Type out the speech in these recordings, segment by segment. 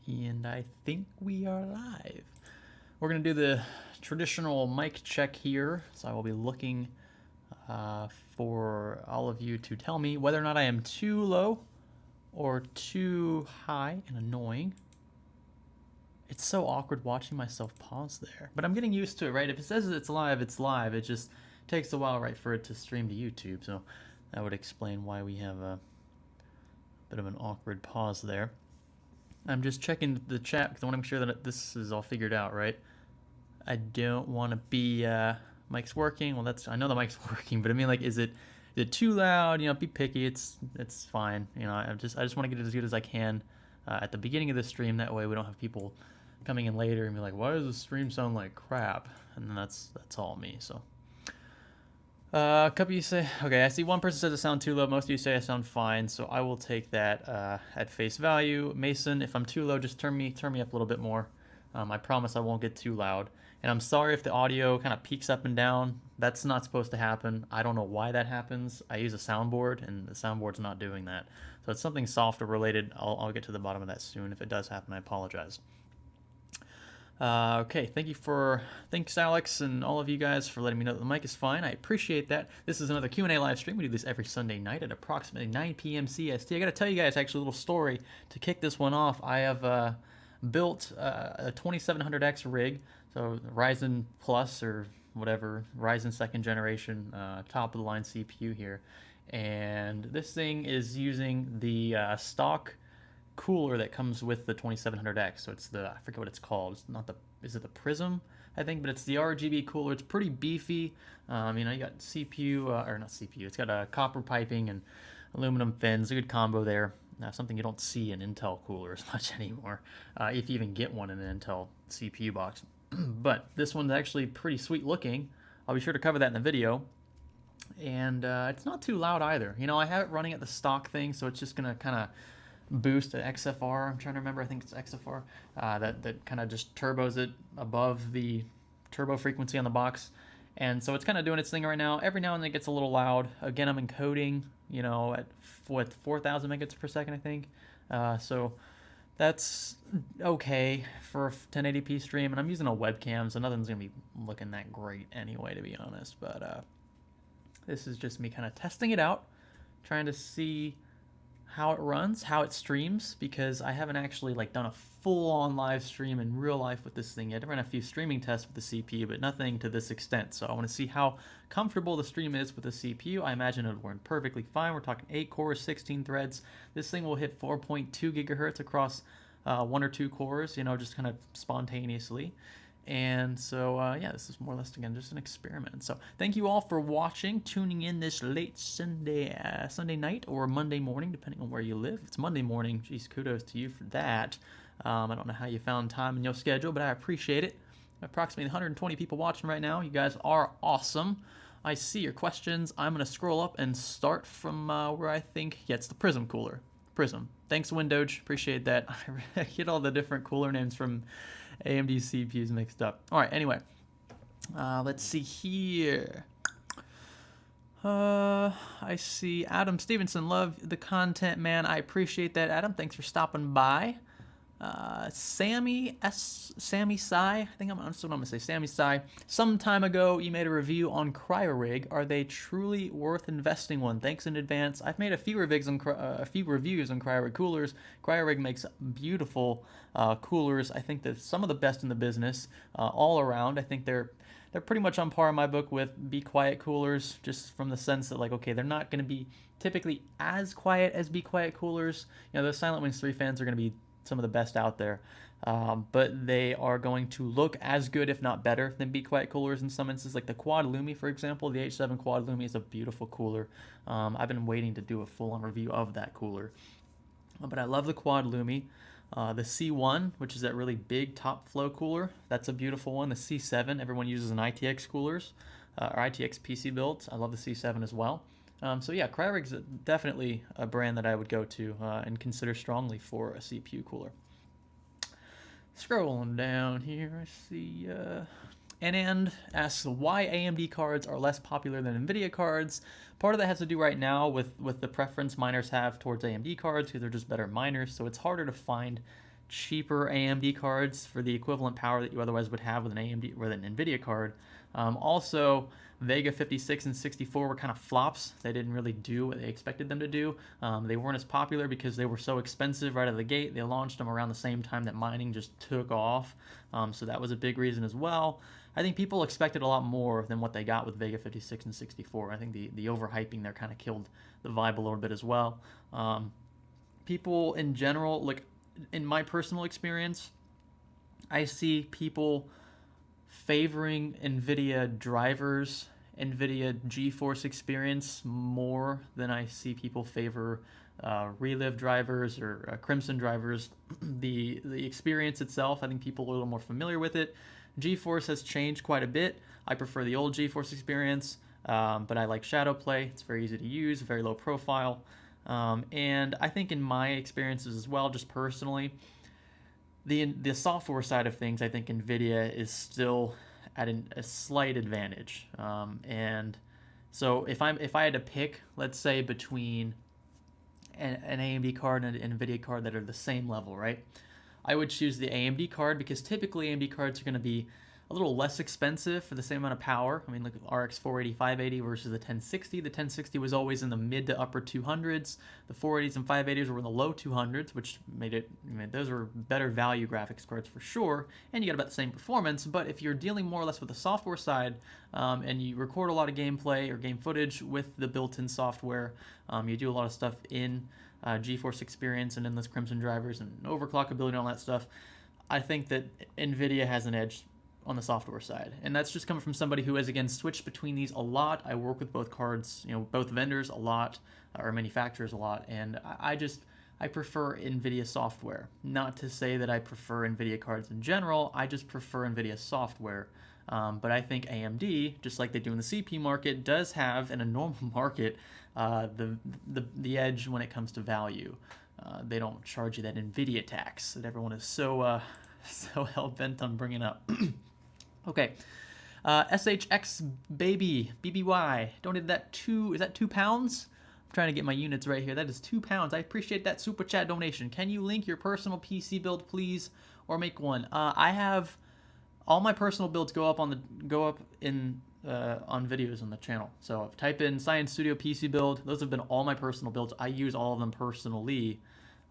And I think we are live. We're going to do the traditional mic check here. So I will be looking for all of you to tell me whether or not I am too low or too high and annoying. It's so awkward watching myself pause there. But I'm getting used to it, right? If it says it's live, it's live. It just takes a while, right, for it to stream to YouTube. So that would explain why we have a bit of an awkward pause there. I'm just checking the chat because I want to make sure that this is all figured out, right? I don't want to be mic's working. Well, I know the mic's working, but I mean, like, is it too loud? You know, be picky. It's fine. You know, I just want to get it as good as I can at the beginning of the stream. That way, we don't have people coming in later and be like, "Why does the stream sound like crap?" And then that's all me. So. A couple of you say, okay, I see one person says I sound too low. Most of you say I sound fine, so I will take that at face value. Mason, if I'm too low, just turn me up a little bit more. I promise I won't get too loud. And I'm sorry if the audio kind of peaks up and down. That's not supposed to happen. I don't know why that happens. I use a soundboard, and the soundboard's not doing that. So it's something software related. I'll get to the bottom of that soon. If it does happen, I apologize. Okay, thanks Alex and all of you guys for letting me know that the mic is fine. I appreciate that. This is another Q&A live stream. We do this every Sunday night at approximately 9 p.m. CST. I got to tell you guys actually a little story to kick this one off. I have built a 2700X rig, so Ryzen Plus or whatever, Ryzen 2nd generation, top of the line CPU here. And this thing is using the stock cooler that comes with the 2700X. So it's I forget what it's called. It's not is it the Prism, I think, but it's the RGB cooler. It's pretty beefy. You know, you got CPU, or not CPU, it's got a copper piping and aluminum fins, a good combo there. Something you don't see in Intel coolers much anymore, if you even get one in an Intel CPU box. But this one's actually pretty sweet looking. I'll be sure to cover that in the video. And it's not too loud either. You know, I have it running at the stock thing, so it's just going to kind of boost at XFR. I'm trying to remember. I think it's XFR. That kind of just turbos it above the turbo frequency on the box. And so it's kind of doing its thing right now. Every now and then it gets a little loud. Again, I'm encoding, you know, at 4,000 megabits per second, I think. So that's okay for a 1080p stream. And I'm using a webcam, so nothing's going to be looking that great anyway, to be honest. But this is just me kind of testing it out, trying to see how it runs, how it streams, because I haven't actually like done a full-on live stream in real life with this thing yet. I've run a few streaming tests with the CPU, but nothing to this extent. So I want to see how comfortable the stream is with the CPU. I imagine it'll run perfectly fine. We're talking 8 cores, 16 threads. This thing will hit 4.2 gigahertz across 1 or 2 cores, you know, just kind of spontaneously. And so, yeah, this is more or less, again, just an experiment. So thank you all for watching, tuning in this late Sunday night or Monday morning, depending on where you live. It's Monday morning. Geez, kudos to you for that. I don't know how you found time in your schedule, but I appreciate it. Approximately 120 people watching right now. You guys are awesome. I see your questions. I'm going to scroll up and start from where I think, yeah, it's the Prism cooler. Prism. Thanks, Windoge. Appreciate that. I get all the different cooler names from AMD CPUs mixed up. All right, anyway, let's see here. I see Adam Stevenson. Love the content, man. I appreciate that, Adam. Thanks for stopping by. Sammy Sai. I think that's what I'm gonna say. Sammy Sai. Some time ago, you made a review on CryoRig. Are they truly worth investing one? Thanks in advance. I've made a few reviews on CryoRig coolers. CryoRig makes beautiful coolers. I think they're some of the best in the business all around. I think they're pretty much on par in my book with Be Quiet coolers, just from the sense that, like, okay, they're not going to be typically as quiet as Be Quiet coolers. You know, the Silent Wings 3 fans are going to be some of the best out there, but they are going to look as good, if not better, than Be Quiet coolers in some instances. Like the Quad Lumi, for example, the H7 Quad Lumi is a beautiful cooler. I've been waiting to do a full-on review of that cooler, but I love the Quad Lumi. The C1, which is that really big top flow cooler, that's a beautiful one. The C7, everyone uses an ITX coolers or ITX PC builds. I love the C7 as well. So yeah, CryoRig's definitely a brand that I would go to and consider strongly for a CPU cooler. Scrolling down here, I see Anand asks why AMD cards are less popular than Nvidia cards. Part of that has to do right now with the preference miners have towards AMD cards because they're just better miners, so it's harder to find cheaper AMD cards for the equivalent power that you otherwise would have with an Nvidia card. Also, Vega 56 and 64 were kind of flops. They didn't really do what they expected them to do. They weren't as popular because they were so expensive right out of the gate. They launched them around the same time that mining just took off. So that was a big reason as well. I think people expected a lot more than what they got with Vega 56 and 64. I think the overhyping there kind of killed the vibe a little bit as well. People in general, like in my personal experience, I see people favoring Nvidia drivers, Nvidia GeForce experience more than I see people favor Relive drivers or Crimson drivers. The experience itself, I think people are a little more familiar with it. GeForce has changed quite a bit. I prefer the old GeForce experience, but I like Shadowplay. It's very easy to use, very low profile. And I think in my experiences as well, just personally, the software side of things, I think Nvidia is still at a slight advantage. And so if I had to pick, let's say between an AMD card and an Nvidia card that are the same level, right? I would choose the AMD card because typically AMD cards are going to be a little less expensive for the same amount of power. I mean, look at RX 480, 580 versus the 1060. The 1060 was always in the mid to upper 200s. The 480s and 580s were in the low 200s, which made it, those were better value graphics cards for sure, and you got about the same performance. But if you're dealing more or less with the software side, and you record a lot of gameplay or game footage with the built-in software, you do a lot of stuff in GeForce Experience and in those Crimson drivers and overclockability and all that stuff, I think that Nvidia has an edge on the software side. And that's just coming from somebody who has, again, switched between these a lot. I work with both cards, both vendors a lot, or manufacturers a lot, and I prefer Nvidia software. Not to say that I prefer Nvidia cards in general, I just prefer Nvidia software. But I think AMD, just like they do in the CP market, does have, in a normal market, the edge when it comes to value. They don't charge you that Nvidia tax that everyone is so hell-bent on bringing up. Okay, SHX Baby, BBY, donated that is that £2? I'm trying to get my units right here. That is £2. I appreciate that super chat donation. Can you link your personal PC build, please, or make one? I have all my personal builds go up on videos on the channel. So type in Science Studio PC build. Those have been all my personal builds. I use all of them personally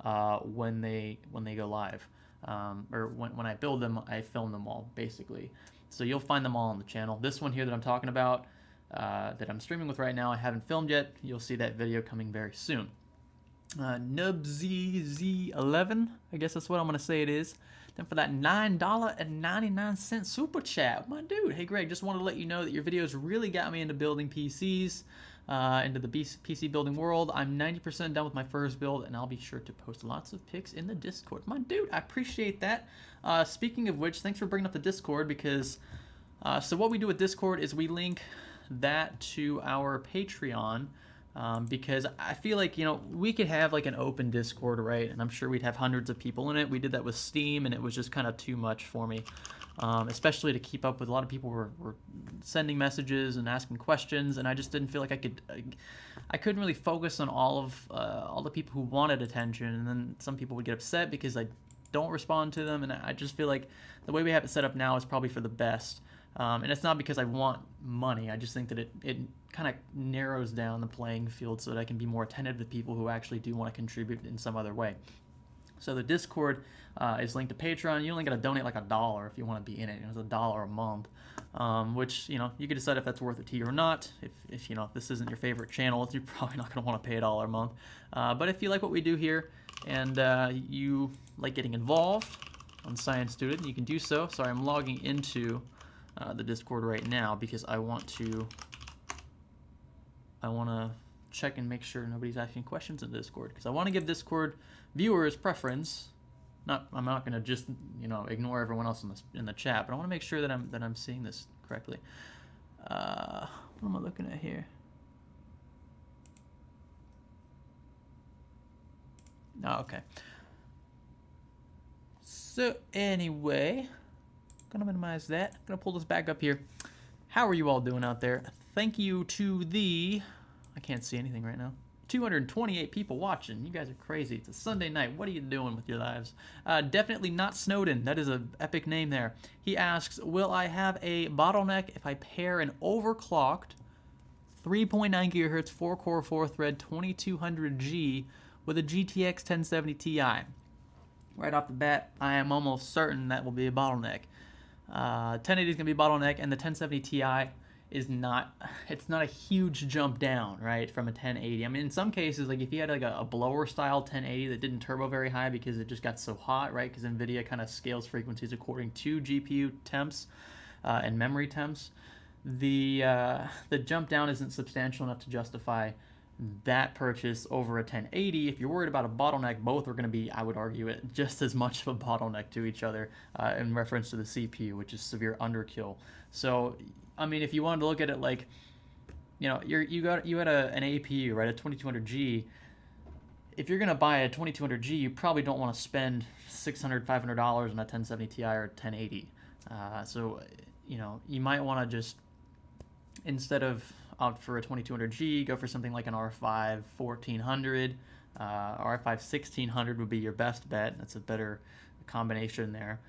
when they go live, or when I build them, I film them all basically. So you'll find them all on the channel. This one here that I'm talking about, that I'm streaming with right now, I haven't filmed yet. You'll see that video coming very soon. NubZZ11, I guess that's what I'm going to say it is. Then for that $9.99 super chat, my dude. Hey Greg, just wanted to let you know that your videos really got me into building PCs, into the PC building world. I'm 90% done with my first build, and I'll be sure to post lots of pics in the Discord. My dude, I appreciate that. Speaking of which, thanks for bringing up the Discord, because so what we do with Discord is we link that to our Patreon. Because I feel like, we could have like an open Discord, right? And I'm sure we'd have hundreds of people in it. We did that with Steam, and it was just kind of too much for me, especially to keep up with. A lot of people were sending messages and asking questions, and I just didn't feel like I couldn't really focus on all the people who wanted attention. And then some people would get upset because I don't respond to them, and I just feel like the way we have it set up now is probably for the best. And it's not because I want money. I just think that it kind of narrows down the playing field so that I can be more attentive to people who actually do want to contribute in some other way. So the Discord is linked to Patreon. You only got to donate like $1 if you want to be in it. It's $1 a month, which you can decide if that's worth it to you or not. If this isn't your favorite channel, you're probably not going to want to pay $1 a month. But if you like what we do here and you like getting involved on Science Student, you can do so. Sorry, I'm logging into the Discord right now because I want to check and make sure nobody's asking questions in Discord, because I want to give Discord viewers preference. I'm not going to just ignore everyone else in the chat, but I want to make sure that I'm seeing this correctly. What am I looking at here? Oh, okay. So anyway, gonna minimize that. Gonna pull this back up here. How are you all doing out there? Thank you to I can't see anything right now. 228 people watching. You guys are crazy. It's a Sunday night. What are you doing with your lives? Definitely not Snowden. That is an epic name there. He asks, will I have a bottleneck if I pair an overclocked 3.9 gigahertz 4-core 4-thread 2200G with a GTX 1070 Ti? Right off the bat, I am almost certain that will be a bottleneck. 1080 is going to be a bottleneck, and the 1070 Ti is not, it's not a huge jump down, right, from a 1080. I mean, in some cases, like if you had like a blower style 1080 that didn't turbo very high because it just got so hot, right, because Nvidia kind of scales frequencies according to GPU temps and memory temps, the jump down isn't substantial enough to justify that purchase over a 1080. If you're worried about a bottleneck, both are going to be, I would argue, it just as much of a bottleneck to each other in reference to the CPU, which is severe underkill. So I mean, if you wanted to look at it like, you know, you had an APU, right, a 2200G. If you're gonna buy a 2200G, you probably don't want to spend $600, $500 on a 1070 Ti or 1080. So, you know, you might want to just, instead of opt for a 2200G, go for something like an R5 1400. R5 1600 would be your best bet. That's a better combination there.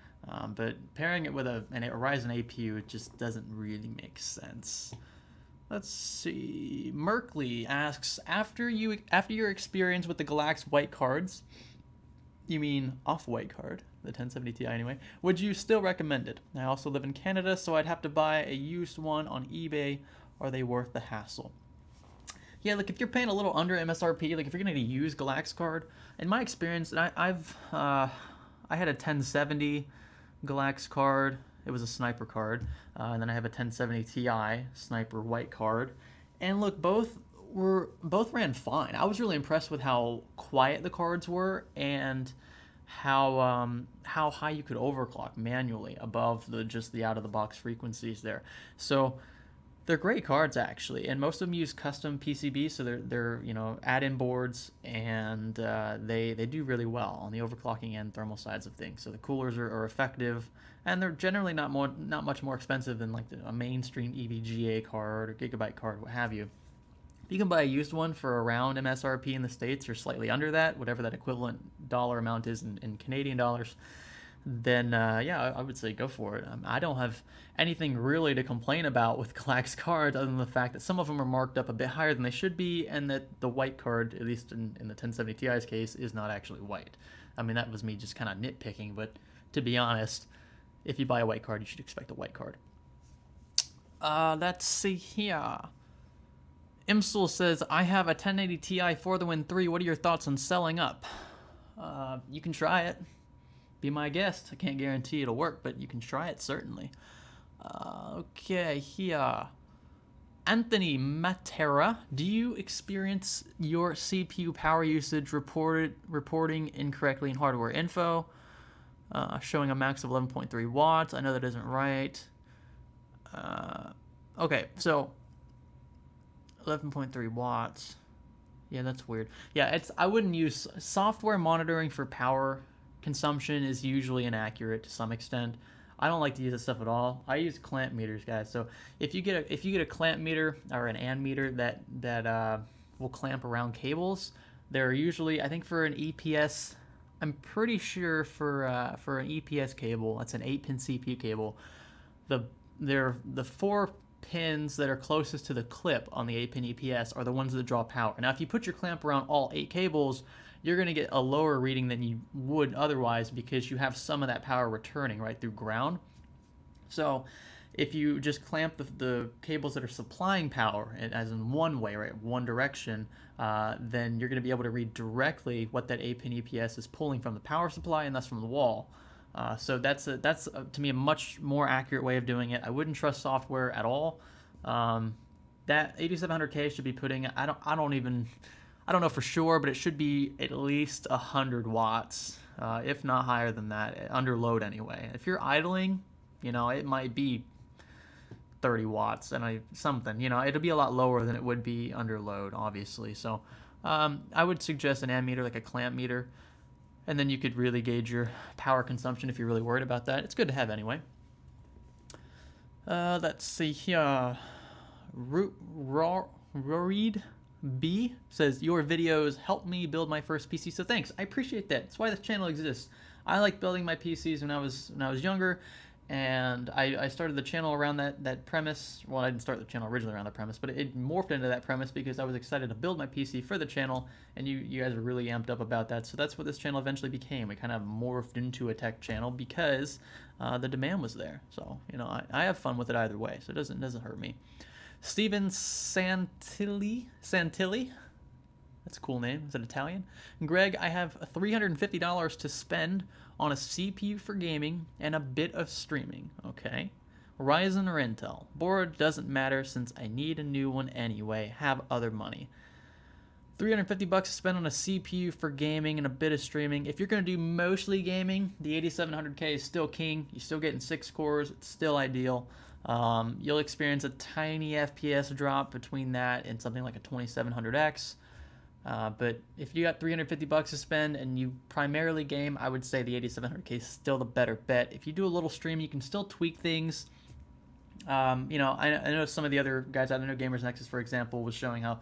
But pairing it with a Ryzen APU, it just doesn't really make sense. Let's see. Merkley asks, after your experience with the Galax white cards, you mean off-white card, the 1070 Ti anyway, would you still recommend it? I also live in Canada, so I'd have to buy a used one on eBay. Are they worth the hassle? Yeah, like if you're paying a little under MSRP, like if you're gonna use Galax card, in my experience, I had a 1070 Galax card. It was a sniper card, and then I have a 1070 Ti sniper white card, and look, both ran fine. I was really impressed with how quiet the cards were and how high you could overclock manually above just the out of the box frequencies there. So they're great cards actually, and most of them use custom PCBs, so they're you know, add-in boards, and they do really well on the overclocking and thermal sides of things. So the coolers are effective, and they're generally not much more expensive than like a mainstream EVGA card or Gigabyte card, what have you. You can buy a used one for around MSRP in the States or slightly under that, whatever that equivalent dollar amount is in Canadian dollars. Then yeah, I would say go for it. I don't have anything really to complain about with Galax cards other than the fact that some of them are marked up a bit higher than they should be, and that the white card, at least in the 1070 Ti's case, is not actually white. I mean, that was me just kind of nitpicking, but to be honest, if you buy a white card, you should expect a white card. Let's see here. Imsel says, I have a 1080 Ti for the Win 3. What are your thoughts on selling up? You can try it. Be my guest. I can't guarantee it'll work, but you can try it, certainly. Okay, here. Anthony Matera, do you experience your CPU power usage reporting incorrectly in hardware info? Showing a max of 11.3 watts. I know that isn't right. Okay, so 11.3 watts. Yeah, that's weird. Yeah, I wouldn't use software monitoring for power consumption is usually inaccurate to some extent. I don't like to use this stuff at all. I use clamp meters, guys. So if you get a clamp meter or an AND meter that will clamp around cables, they're usually, I think for an EPS, I'm pretty sure for an EPS cable, that's an 8-pin CPU cable, the 4 pins that are closest to the clip on the 8-pin EPS are the ones that draw power. Now, if you put your clamp around all 8 cables, you're going to get a lower reading than you would otherwise because you have some of that power returning right through ground. So if you just clamp the cables that are supplying power, as in one way, right, one direction, then you're going to be able to read directly what that 8-pin EPS is pulling from the power supply and thus from the wall. So that's to me a much more accurate way of doing it. I wouldn't trust software at all. That 8700K should be putting, I don't know for sure, but it should be at least 100 watts, if not higher than that, under load anyway. If you're idling, you know, it might be 30 watts and something, you know, it'll be a lot lower than it would be under load, obviously. So I would suggest an ammeter, like a clamp meter, and then you could really gauge your power consumption if you're really worried about that. It's good to have anyway. Let's see here. Roreed B says, your videos helped me build my first PC. So thanks, I appreciate that. That's why this channel exists. I like building my PCs when I was younger, and I started the channel around that premise. Well, I didn't start the channel originally around the premise, but it morphed into that premise because I was excited to build my PC for the channel, and you guys were really amped up about that. So that's what this channel eventually became. It kind of morphed into a tech channel because the demand was there. So I have fun with it either way, so it doesn't hurt me. Steven Santilli, that's a cool name. Is it Italian? Greg, I have $350 to spend on a CPU for gaming and a bit of streaming. Okay. Ryzen or Intel? Board doesn't matter since I need a new one anyway. Have other money. $350 to spend on a CPU for gaming and a bit of streaming. If you're going to do mostly gaming, the 8700K is still king. You're still getting 6 cores. It's still ideal. You'll experience a tiny FPS drop between that and something like a 2700X. But if you got $350 to spend and you primarily game, I would say the 8700K is still the better bet. If you do a little stream, you can still tweak things. I know some of the other guys, I know Gamers Nexus, for example, was showing how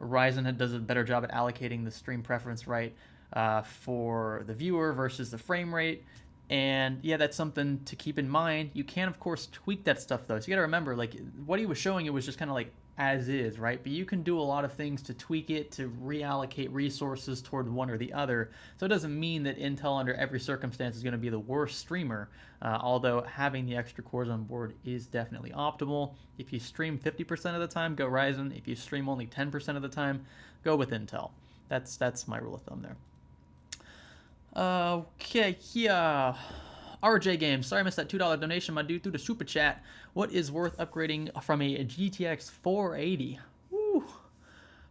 Ryzen does a better job at allocating the stream preference right for the viewer versus the frame rate. And yeah, that's something to keep in mind. You can, of course, tweak that stuff, though. So you got to remember, like, what he was showing, it was just kind of like as is, right? But you can do a lot of things to tweak it, to reallocate resources toward one or the other. So it doesn't mean that Intel under every circumstance is going to be the worst streamer, although having the extra cores on board is definitely optimal. If you stream 50% of the time, go Ryzen. If you stream only 10% of the time, go with Intel. That's my rule of thumb there. Okay, yeah. RJ Games, sorry I missed that $2 donation, my dude, through the super chat. What is worth upgrading from a GTX 480? Woo.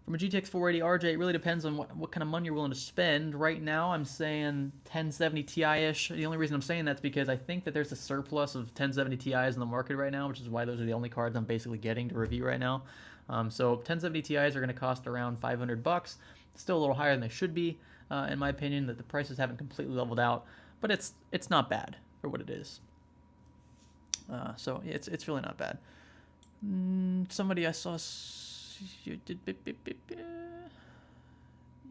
From a GTX 480, RJ, it really depends on what kind of money you're willing to spend. Right now, I'm saying 1070 Ti-ish. The only reason I'm saying that's because I think that there's a surplus of 1070 Ti's in the market right now, which is why those are the only cards I'm basically getting to review right now. So 1070 Ti's are going to cost around $500. Still a little higher than they should be, in my opinion, that the prices haven't completely leveled out, but it's not bad for what it is. So it's really not bad. Somebody I saw,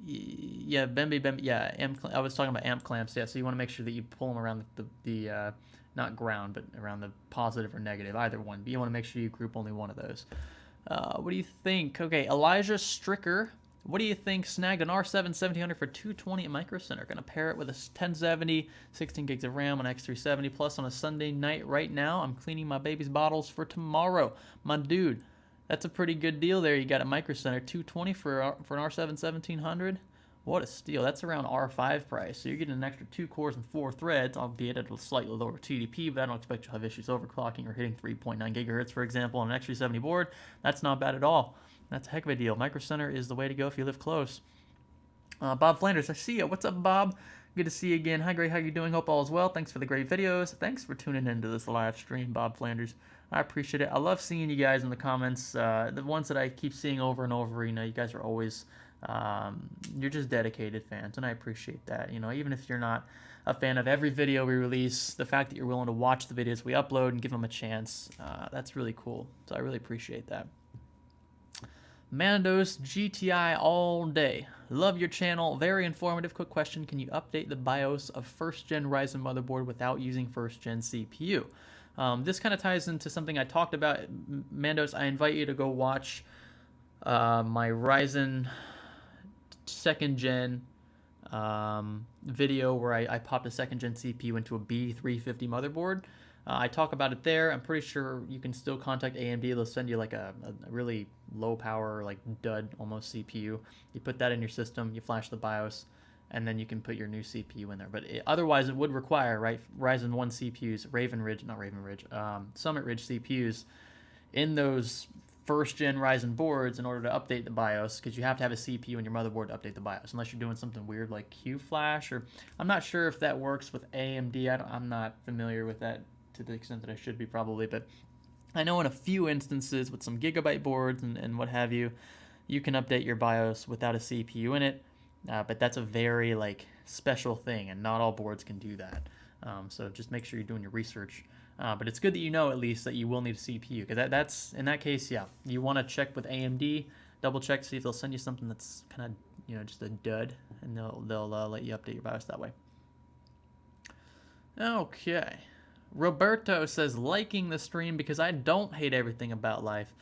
yeah, Bemby, yeah, I was talking about amp clamps, yeah. So you want to make sure that you pull them around the not ground, but around the positive or negative, either one. But you want to make sure you group only one of those. What do you think? Okay, Elijah Stricker. What do you think? Snagged an R7 1700 for $220 at Micro Center. Gonna pair it with a 1070, 16 gigs of RAM on X370 Plus on a Sunday night right now. I'm cleaning my baby's bottles for tomorrow. My dude, that's a pretty good deal there. You got a Micro Center, $220 for an R7 1700. What a steal. That's around R5 price. So you're getting an extra 2 cores and 4 threads, albeit at a slightly lower TDP, but I don't expect you'll have issues overclocking or hitting 3.9 gigahertz, for example, on an X370 board. That's not bad at all. That's a heck of a deal. Micro Center is the way to go if you live close. Bob Flanders, I see you. What's up, Bob? Good to see you again. Hi, Greg. How you doing? Hope all is well. Thanks for the great videos. Thanks for tuning into this live stream, Bob Flanders. I appreciate it. I love seeing you guys in the comments. The ones that I keep seeing over and over, you guys are always, you're just dedicated fans, and I appreciate that. Even if you're not a fan of every video we release, the fact that you're willing to watch the videos we upload and give them a chance, that's really cool. So I really appreciate that. Mandos GTI all day. Love your channel. Very informative. Quick question. Can you update the BIOS of first-gen Ryzen motherboard without using first-gen CPU? This kind of ties into something I talked about. Mandos, I invite you to go watch my Ryzen second-gen video where I popped a second-gen CPU into a B350 motherboard. I talk about it there. I'm pretty sure you can still contact AMD. They'll send you like a really low power, like dud almost CPU. You put that in your system, you flash the BIOS, and then you can put your new CPU in there. But otherwise, it would require, right, Ryzen 1 CPUs, Summit Ridge CPUs in those first-gen Ryzen boards in order to update the BIOS, because you have to have a CPU in your motherboard to update the BIOS, unless you're doing something weird like Q-Flash, or I'm not sure if that works with AMD. I'm not familiar with that to the extent that I should be, probably, but I know in a few instances with some gigabyte boards and what have you, you can update your BIOS without a CPU in it, but that's a very special thing, and not all boards can do that. So just make sure you're doing your research. But it's good that you know at least that you will need a CPU, because that's in that case, yeah, you want to check with AMD double check, see if they'll send you something that's kind of, you know, just a dud, and they'll let you update your BIOS that way. Okay. Roberto says, liking the stream because I don't hate everything about life.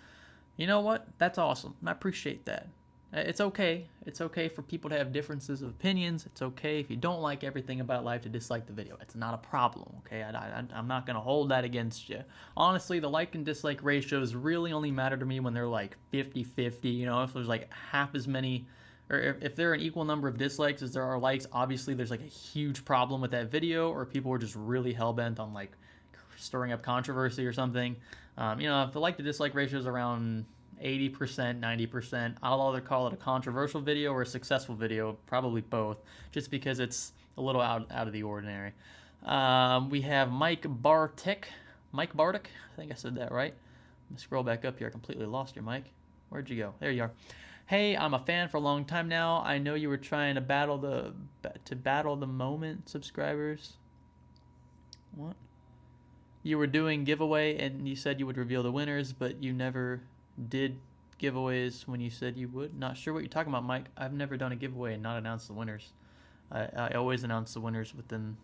You know what? That's awesome. I appreciate that. It's okay. It's okay for people to have differences of opinions. It's okay if you don't like everything about life to dislike the video. It's not a problem, okay? I'm not going to hold that against you. Honestly, the like and dislike ratios really only matter to me when they're like 50-50. You know, if there's like half as many, or if there are an equal number of dislikes as there are likes, obviously there's like a huge problem with that video, or people are just really hell-bent on like stirring up controversy or something. You know, if the like to dislike ratio is around 80%, 90%, I'll either call it a controversial video or a successful video, probably both, just because it's a little out of the ordinary. We have Mike Bartik, I think I said that right. Let me scroll back up here. I completely lost your Mike. Where'd you go? There you are. Hey, I'm a fan for a long time now. I know you were trying to battle the moment subscribers. What? You were doing giveaway and you said you would reveal the winners, but you never did giveaways when you said you would. Not sure what you're talking about, Mike. I've never done a giveaway and not announced the winners. I always announce the winners within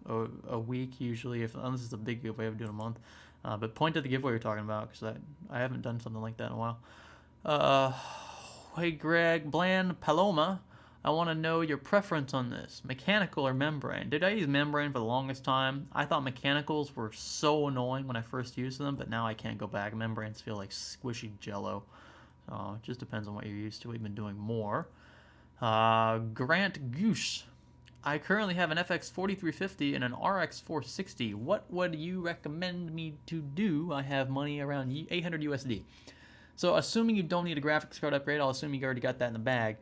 a week usually, unless it's a big giveaway. I would do it a month. But point to the giveaway you're talking about, because I haven't done something like that in a while. Hey Greg, Bland Paloma, I want to know your preference on this, mechanical or membrane. Did I use membrane for the longest time? I thought mechanicals were so annoying when I first used them, but now I can't go back. Membranes feel like squishy jello. It just depends on what you're used to. We've been doing more. Grant Goose, I currently have an FX 4350 and an RX 460. What would you recommend me to do? I have money around 800 USD. So assuming you don't need a graphics card upgrade, I'll assume you already got that in the bag.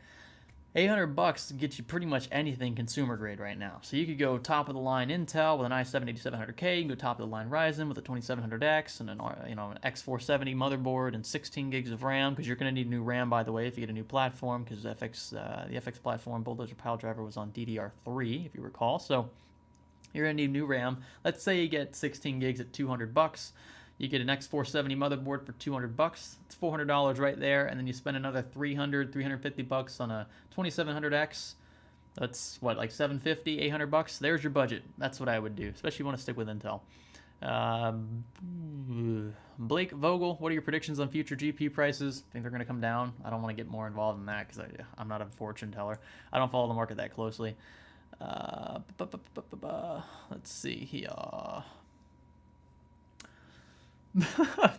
$800 gets you pretty much anything consumer grade right now. So you could go top of the line Intel with an i7-8700K. You can go top of the line Ryzen with a 2700X and an X470 motherboard and 16 gigs of RAM, because you're going to need new RAM, by the way, if you get a new platform, because the FX platform Bulldozer Piledriver was on DDR3, if you recall. So you're going to need new RAM. Let's say you get 16 gigs at $200. You get an X470 motherboard for $200. It's $400 right there, and then you spend another $350 on a 2700X. That's what, like $750, $800. There's your budget. That's what I would do, especially if you want to stick with Intel. Blake Vogel, what are your predictions on future GPU prices? Think they're going to come down? I don't want to get more involved in that because I'm not a fortune teller. I don't follow the market that closely. Let's see here.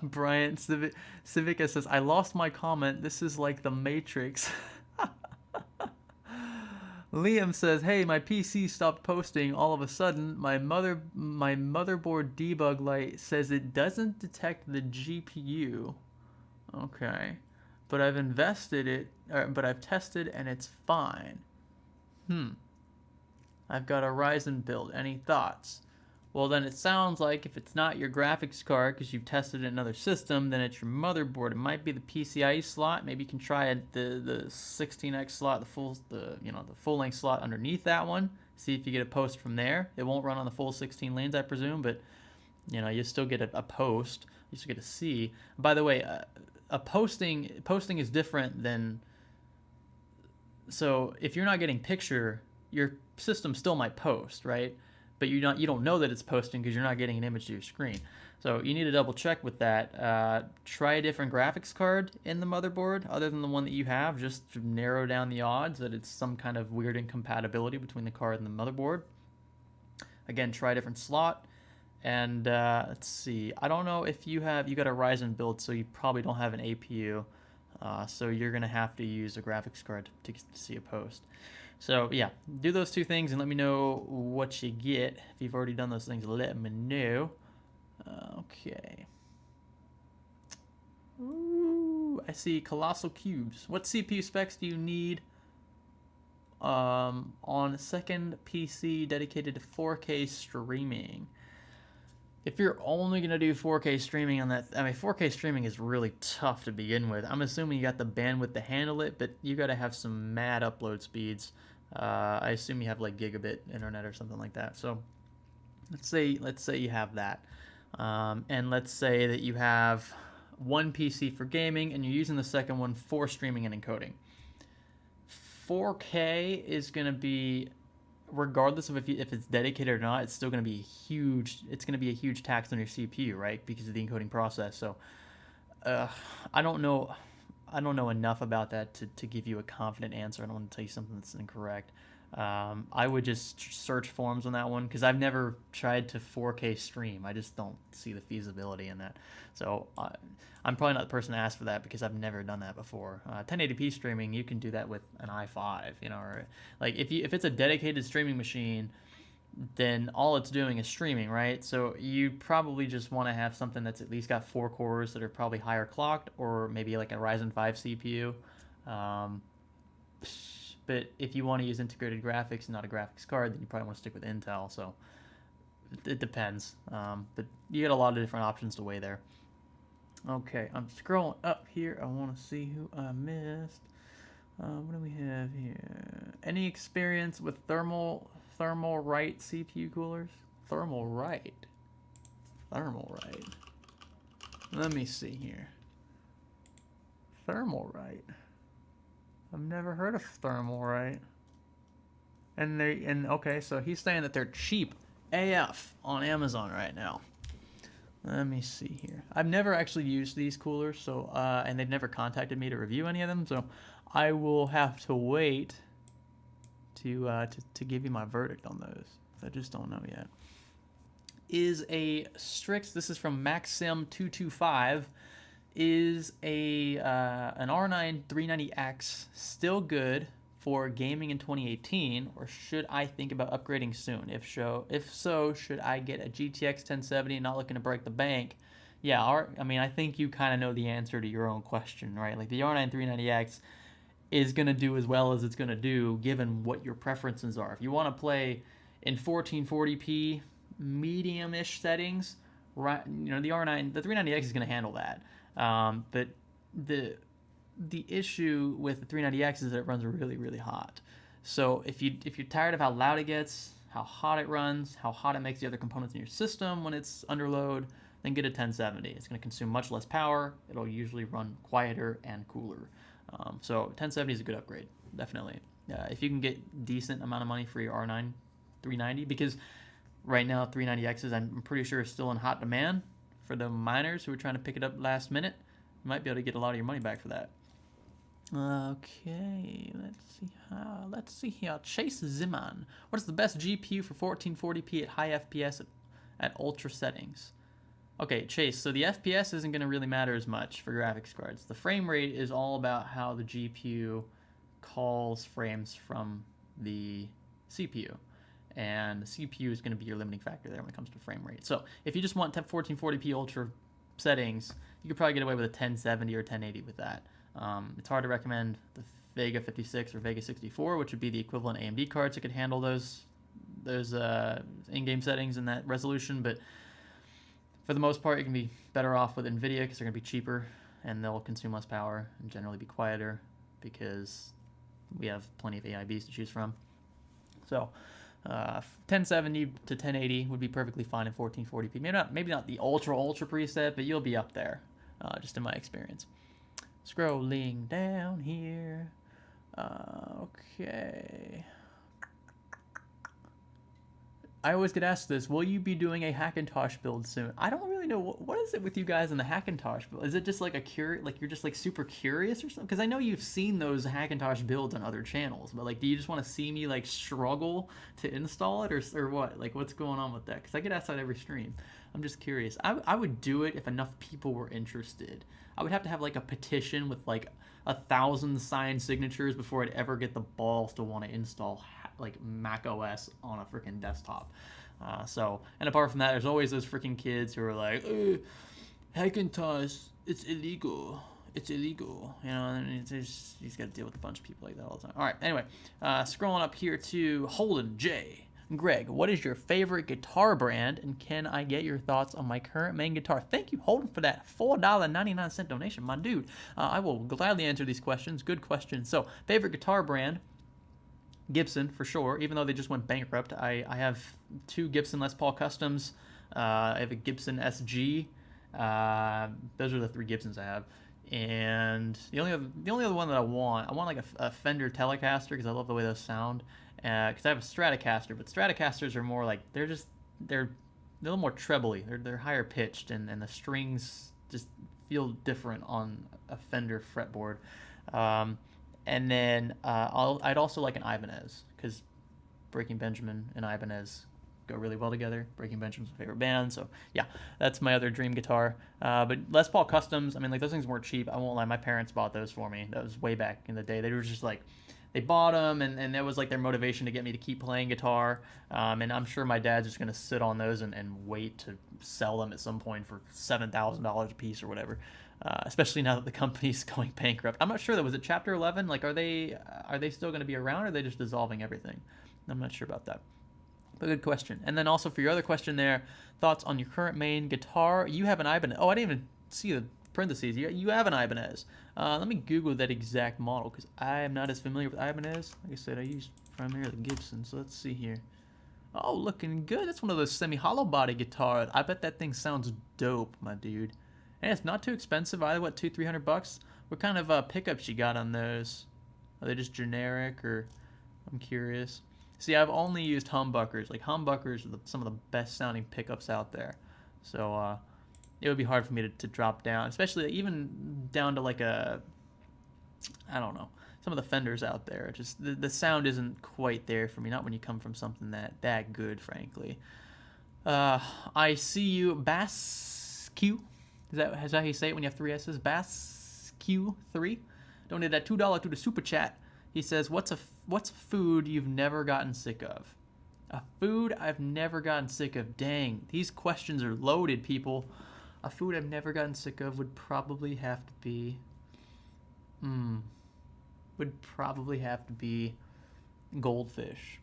Bryant Civica says, I lost my comment. This is like the Matrix. Liam says, hey, my PC stopped posting all of a sudden. My motherboard debug light says it doesn't detect the GPU. Okay. But I've tested and it's fine. I've got a Ryzen build. Any thoughts? Well, then it sounds like if it's not your graphics card because you've tested another system, then it's your motherboard. It might be the PCIe slot. Maybe you can try the 16X slot, the full length slot underneath that one. See if you get a post from there. It won't run on the full 16 lanes, I presume, but you still get a post. You still get a C. By the way, a posting is different than. So if you're not getting picture, your system still might post, right? But you don't know that it's posting because you're not getting an image to your screen. So you need to double check with that. Try a different graphics card in the motherboard other than the one that you have, just to narrow down the odds that it's some kind of weird incompatibility between the card and the motherboard. Again, try a different slot. And let's see. I don't know if you got a Ryzen build, so you probably don't have an APU. So you're going to have to use a graphics card to see a post. So yeah, do those two things and let me know what you get. If you've already done those things, let me know. Okay. Ooh, I see Colossal Cubes. What CPU specs do you need on a second PC dedicated to 4K streaming? If you're only going to do 4K streaming on that, 4K streaming is really tough to begin with. I'm assuming you got the bandwidth to handle it, but you got to have some mad upload speeds. I assume you have like gigabit internet or something like that. So let's say you have that, and let's say that you have one PC for gaming, and you're using the second one for streaming and encoding. 4K is going to be, regardless of if it's dedicated or not, it's still going to be huge. It's going to be a huge tax on your CPU, right? Because of the encoding process. So I don't know enough about that to give you a confident answer. I don't want to tell you something that's incorrect. I would just search forums on that one because I've never tried to 4K stream. I just don't see the feasibility in that. So I'm probably not the person to ask for that because I've never done that before. 1080p streaming, you can do that with an i5, you know, or like if it's a dedicated streaming machine, then all it's doing is streaming, right? So you probably just want to have something that's at least got 4 cores that are probably higher clocked, or maybe like a Ryzen 5 CPU. But if you want to use integrated graphics and not a graphics card, then you probably want to stick with Intel. So it depends. But you get a lot of different options to weigh there. Okay, I'm scrolling up here. I want to see who I missed. What do we have here? Any experience with Thermal Right CPU coolers? Thermal Right. Let me see here. Thermal Right. I've never heard of Thermal Right. And okay, so he's saying that they're cheap AF on Amazon right now. Let me see here. I've never actually used these coolers, so and they've never contacted me to review any of them, so I will have to wait to give you my verdict on those. I just don't know yet. Is a Strix? This is from Maxim225. Is an R9 390X still good for gaming in 2018, or should I think about upgrading soon? If so, should I get a GTX 1070 and not looking to break the bank? Yeah, I think you kind of know the answer to your own question, right? Like the R9 390X is going to do as well as it's going to do given what your preferences are. If you want to play in 1440p medium-ish settings, right, you know, the 390X is going to handle that. But the issue with the 390X is that it runs really, really hot. So if you're tired of how loud it gets, how hot it runs, how hot it makes the other components in your system when it's under load, then get a 1070. It's going to consume much less power. It'll usually run quieter and cooler. So 1070 is a good upgrade, definitely. If you can get decent amount of money for your R9 390, because right now 390Xs I'm pretty sure is still in hot demand for the miners who are trying to pick it up last minute. You might be able to get a lot of your money back for that. Okay, let's see here. Chase Ziman. What is the best GPU for 1440p at high FPS at ultra settings? Okay, Chase, so the FPS isn't going to really matter as much for graphics cards. The frame rate is all about how the GPU calls frames from the CPU. And the CPU is going to be your limiting factor there when it comes to frame rate. So if you just want 1440p ultra settings, you could probably get away with a 1070 or 1080 with that. It's hard to recommend the Vega 56 or Vega 64, which would be the equivalent AMD cards that could handle those in-game settings and that resolution, but for the most part, you can be better off with Nvidia because they're going to be cheaper and they'll consume less power and generally be quieter because we have plenty of AIBs to choose from. So 1070 to 1080 would be perfectly fine in 1440p. Maybe not the ultra preset, but you'll be up there, just in my experience. Scrolling down here. Okay. I always get asked this, will you be doing a Hackintosh build soon? I don't really know, what is it with you guys in the Hackintosh build? Is it just like you're just like super curious or something? Because I know you've seen those Hackintosh builds on other channels, but like, do you just want to see me like struggle to install it or what? Like, what's going on with that? Because I get asked that every stream. I'm just curious. I would do it if enough people were interested. I would have to have like a petition with like 1,000 signed signatures before I'd ever get the balls to want to install like Mac OS on a freaking desktop. And apart from that, there's always those freaking kids who are like, Hackintosh, it's illegal. You know, and you just got to deal with a bunch of people like that all the time. All right, anyway, scrolling up here to Holden J. Greg, what is your favorite guitar brand, and can I get your thoughts on my current main guitar? Thank you, Holden, for that $4.99 donation, my dude. I will gladly answer these questions. Good question. So, favorite guitar brand, Gibson, for sure, even though they just went bankrupt. I have 2 Gibson Les Paul Customs. I have a Gibson SG, Those are the 3 Gibsons I have. And the only other one that I want like a Fender Telecaster because I love the way those sound. Because I have a Stratocaster, but Stratocasters are more like they're a little more trebly. They're higher pitched, and the strings just feel different on a Fender fretboard. And then I'd also like an Ibanez because Breaking Benjamin and Ibanez go really well together. Breaking Benjamin's my favorite band, so yeah, that's my other dream guitar. But Les Paul Customs, I mean, like those things weren't cheap. I won't lie, my parents bought those for me. That was way back in the day. They were just like, they bought them, and that was like their motivation to get me to keep playing guitar. And I'm sure my dad's just gonna sit on those and wait to sell them at some point for $7,000 a piece or whatever. Especially now that the company's going bankrupt. I'm not sure though. Was it Chapter 11? Like, are they still going to be around, or are they just dissolving everything? I'm not sure about that. But good question. And then also for your other question there, thoughts on your current main guitar? You have an Ibanez. Oh, I didn't even see the parentheses. You have an Ibanez. Let me Google that exact model because I am not as familiar with Ibanez. Like I said, I use primarily Gibson. So let's see here. Oh, looking good. That's one of those semi-hollow body guitars. I bet that thing sounds dope, my dude. And it's not too expensive either. What, $200-300? What kind of pickups you got on those? Are they just generic, or I'm curious. See, I've only used humbuckers. Like humbuckers are some of the best sounding pickups out there. So it would be hard for me to drop down, especially even down to like I don't know, some of the Fenders out there. Just the sound isn't quite there for me. Not when you come from something that good, frankly. I see you, Bass Q. Is that how you say it when you have 3 S's? Bass Q3 donated that $2 to the super chat. He says, "What's a food you've never gotten sick of?" A food I've never gotten sick of. Dang, these questions are loaded, people. A food I've never gotten sick of would probably have to be, goldfish.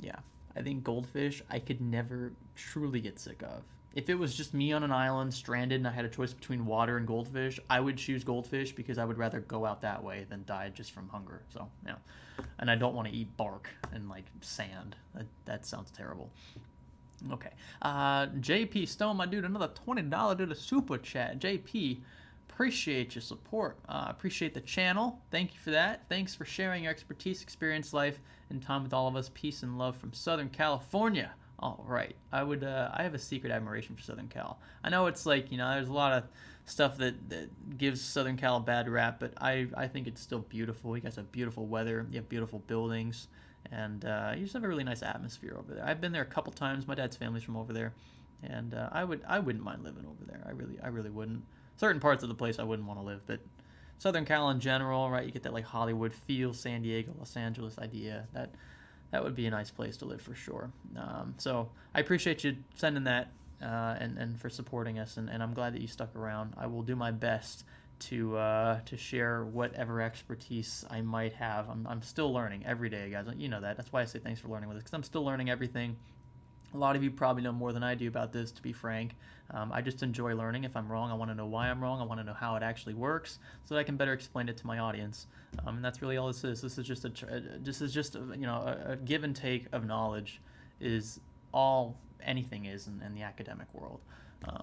Yeah, I think goldfish I could never truly get sick of. If it was just me on an island, stranded, and I had a choice between water and goldfish, I would choose goldfish because I would rather go out that way than die just from hunger. So, yeah. And I don't want to eat bark and, like, sand. That sounds terrible. Okay. JP Stone, my dude, another $20 to the super chat. JP, appreciate your support. Appreciate the channel. Thank you for that. Thanks for sharing your expertise, experience, life, and time with all of us. Peace and love from Southern California. All right, I have a secret admiration for Southern Cal. I know it's like, there's a lot of stuff that gives Southern Cal a bad rap, but I think it's still beautiful. You guys have beautiful weather, you have beautiful buildings, and you just have a really nice atmosphere over there. I've been there a couple times. My dad's family's from over there, and I wouldn't mind living over there. I really wouldn't. Certain parts of the place I wouldn't want to live, but Southern Cal in general, right? You get that like Hollywood feel, San Diego, Los Angeles idea. That would be a nice place to live for sure. So I appreciate you sending that and for supporting us, and I'm glad that you stuck around. I will do my best to share whatever expertise I might have. I'm still learning every day, guys. You know that. That's why I say thanks for learning with us, because I'm still learning everything. A lot of you probably know more than I do about this, to be frank. I just enjoy learning. If I'm wrong, I want to know why I'm wrong. I want to know how it actually works so that I can better explain it to my audience. And that's really all this is. This is just a give and take of knowledge is all anything is in the academic world.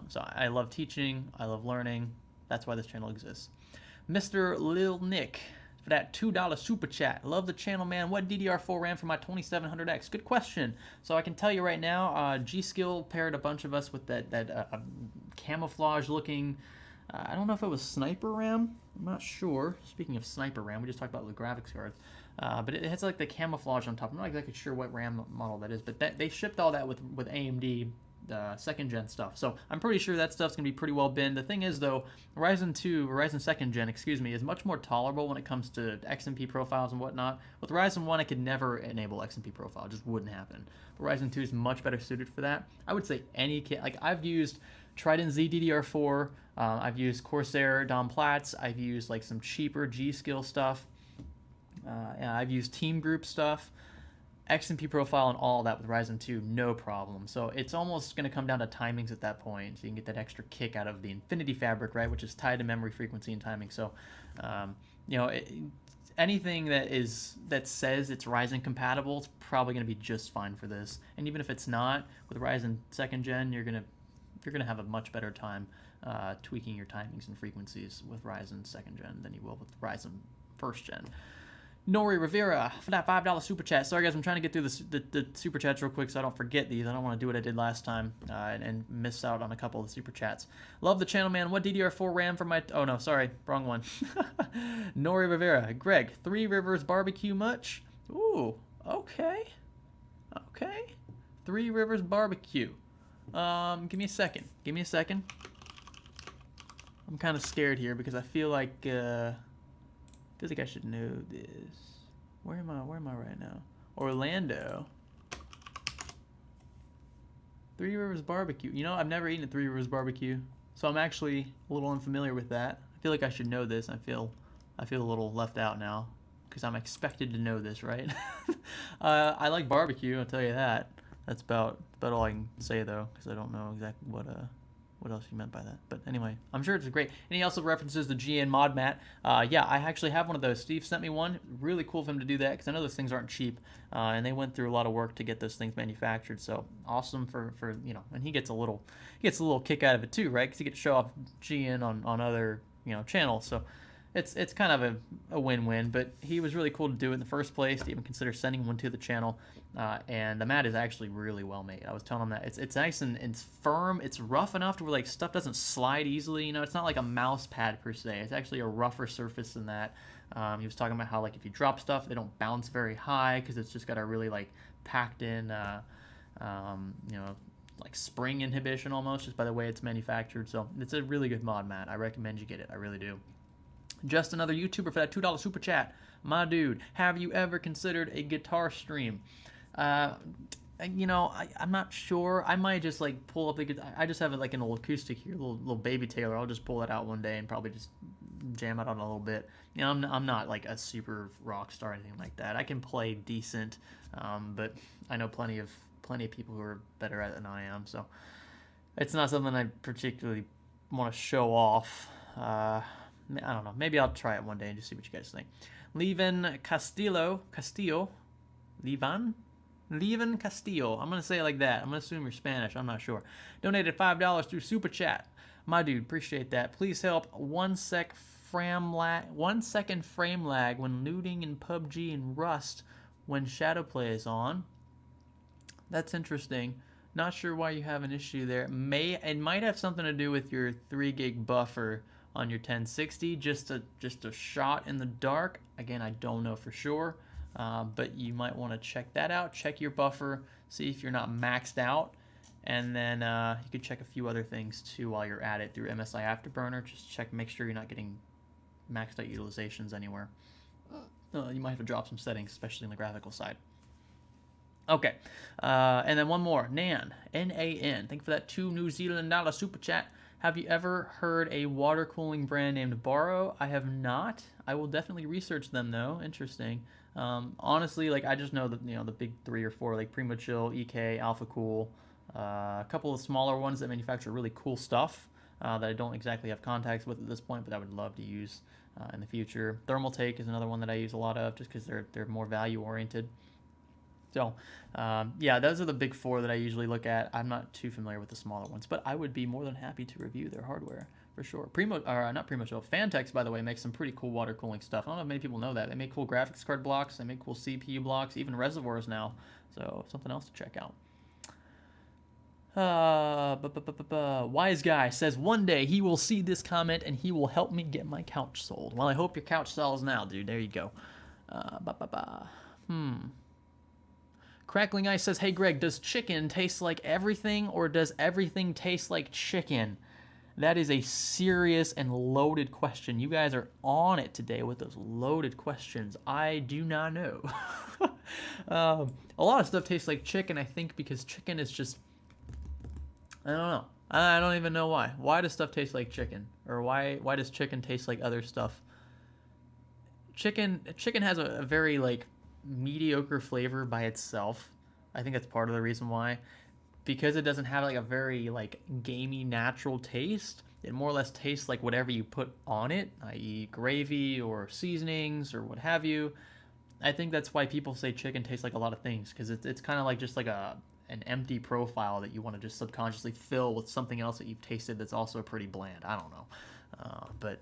So I love teaching. I love learning. That's why this channel exists. Mr. Lil Nick, for that $2 super chat. Love the channel, man. What DDR4 RAM for my 2700X? Good question. So I can tell you right now, G-Skill paired a bunch of us with that camouflage looking, I don't know if it was sniper RAM. I'm not sure. Speaking of sniper RAM, we just talked about the graphics cards. But it has like the camouflage on top. I'm not exactly sure what RAM model that is, but they shipped all that with AMD second gen stuff. So I'm pretty sure that stuff's gonna be pretty well binned. The thing is though, Ryzen second gen, is much more tolerable when it comes to XMP profiles and whatnot. With Ryzen 1, I could never enable XMP profile. It just wouldn't happen. But Ryzen 2 is much better suited for that. I would say any kit, like I've used Trident Z DDR4, I've used Corsair Dom Platts, I've used like some cheaper G-Skill stuff, I've used Team Group stuff. XMP profile and all that with Ryzen 2, no problem. So it's almost going to come down to timings at that point. So you can get that extra kick out of the Infinity Fabric, right, which is tied to memory, frequency, and timing. So, anything that says it's Ryzen compatible, it's probably going to be just fine for this. And even if it's not, with Ryzen second gen, you're gonna have a much better time tweaking your timings and frequencies with Ryzen 2nd Gen than you will with Ryzen 1st Gen. Nori Rivera for that $5 super chat. Sorry guys, I'm trying to get through the super chats real quick so I don't forget these. I don't want to do what I did last time and miss out on a couple of the super chats. Love the channel, man. What DDR4 RAM for my... Oh, no, sorry. Wrong one. Nori Rivera. Greg, Three Rivers barbecue much? Ooh, okay. Okay. Three Rivers barbecue. Give me a second. Give me a second. I'm kind of scared here because I feel like... I feel like I should know this. Where am I right now? Orlando. Three Rivers Barbecue. You know, I've never eaten at Three Rivers Barbecue, so I'm actually a little unfamiliar with that. I feel like I should know this. I feel a little left out now because I'm expected to know this, right? I like barbecue, I'll tell you that. That's about all I can say though, because I don't know exactly what else you meant by that. But anyway, I'm sure it's great. And he also references the GN mod mat. Yeah, I actually have one of those. Steve sent me one. Really cool of him to do that because I know those things aren't cheap. And they went through a lot of work to get those things manufactured. So awesome for you know, and he gets a little kick out of it too, right? Because he gets to show off GN on other, you know, channels. So it's kind of a win-win, but he was really cool to do it in the first place, to even consider sending one to the channel. And the mat is actually really well made. I was telling him that it's nice and it's firm. It's rough enough to where like stuff doesn't slide easily. You know, it's not like a mouse pad per se. It's actually a rougher surface than that. He was talking about how like if you drop stuff, they don't bounce very high because it's just got a really like packed in, you know, like spring inhibition almost just by the way it's manufactured. So it's a really good mod mat. I recommend you get it. I really do. Just another YouTuber for that $2 super chat. My dude, have you ever considered a guitar stream? You know, I'm not sure. I might just like pull up the guitar. I just have like an old acoustic here, little baby Taylor. I'll just pull it out one day and probably just jam it on a little bit. You know, I'm not like a super rock star or anything like that. I can play decent, but I know plenty of people who are better at it than I am. So it's not something I particularly want to show off. I don't know. Maybe I'll try it one day and just see what you guys think. Levan Castillo. Levan Castillo. I'm going to say it like that. I'm going to assume you're Spanish. I'm not sure. Donated $5 through Super Chat. My dude, appreciate that. Please help 1 second frame lag when looting in PUBG and Rust when Shadowplay is on. That's interesting. Not sure why you have an issue there. It might have something to do with your 3 gig buffer on your 1060, just a shot in the dark. Again, I don't know for sure, but you might want to check that out. Check your buffer, see if you're not maxed out, and then you could check a few other things too while you're at it through MSI Afterburner. Just make sure you're not getting maxed out utilizations anywhere. You might have to drop some settings, especially on the graphical side. Okay, and then one more. Nan, N-A-N. Thank you for that $2 New Zealand super chat. Have you ever heard a water cooling brand named Borrow? I have not. I will definitely research them though. Interesting. Honestly, like I just know that the big 3 or 4 like Primo Chill, EK, Alpha Cool, a couple of smaller ones that manufacture really cool stuff that I don't exactly have contacts with at this point, but I would love to use in the future. Thermal Take is another one that I use a lot of just because they're more value oriented. So, yeah, those are the big 4 that I usually look at. I'm not too familiar with the smaller ones, but I would be more than happy to review their hardware for sure. Fantex, by the way, makes some pretty cool water cooling stuff. I don't know if many people know that. They make cool graphics card blocks. They make cool CPU blocks, even reservoirs now. So, something else to check out. Wise Guy says one day he will see this comment and he will help me get my couch sold. Well, I hope your couch sells now, dude. There you go. Crackling Ice says, hey Greg, does chicken taste like everything or does everything taste like chicken? That is a serious and loaded question. You guys are on it today with those loaded questions. I do not know. A lot of stuff tastes like chicken, I think, because chicken is just, I don't know. I don't even know why. Why does stuff taste like chicken? Or why does chicken taste like other stuff? Chicken has a very like mediocre flavor by itself. I think that's part of the reason why, because it doesn't have like a very like gamey natural taste. It more or less tastes like whatever you put on it, i.e. gravy or seasonings or what have you. I think that's why people say chicken tastes like a lot of things, because it's kind of like just like an empty profile that you want to just subconsciously fill with something else that you've tasted that's also pretty bland. I don't know. But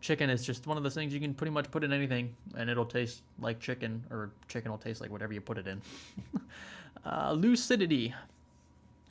chicken is just one of those things you can pretty much put in anything and it'll taste like chicken, or chicken will taste like whatever you put it in. Lucidity.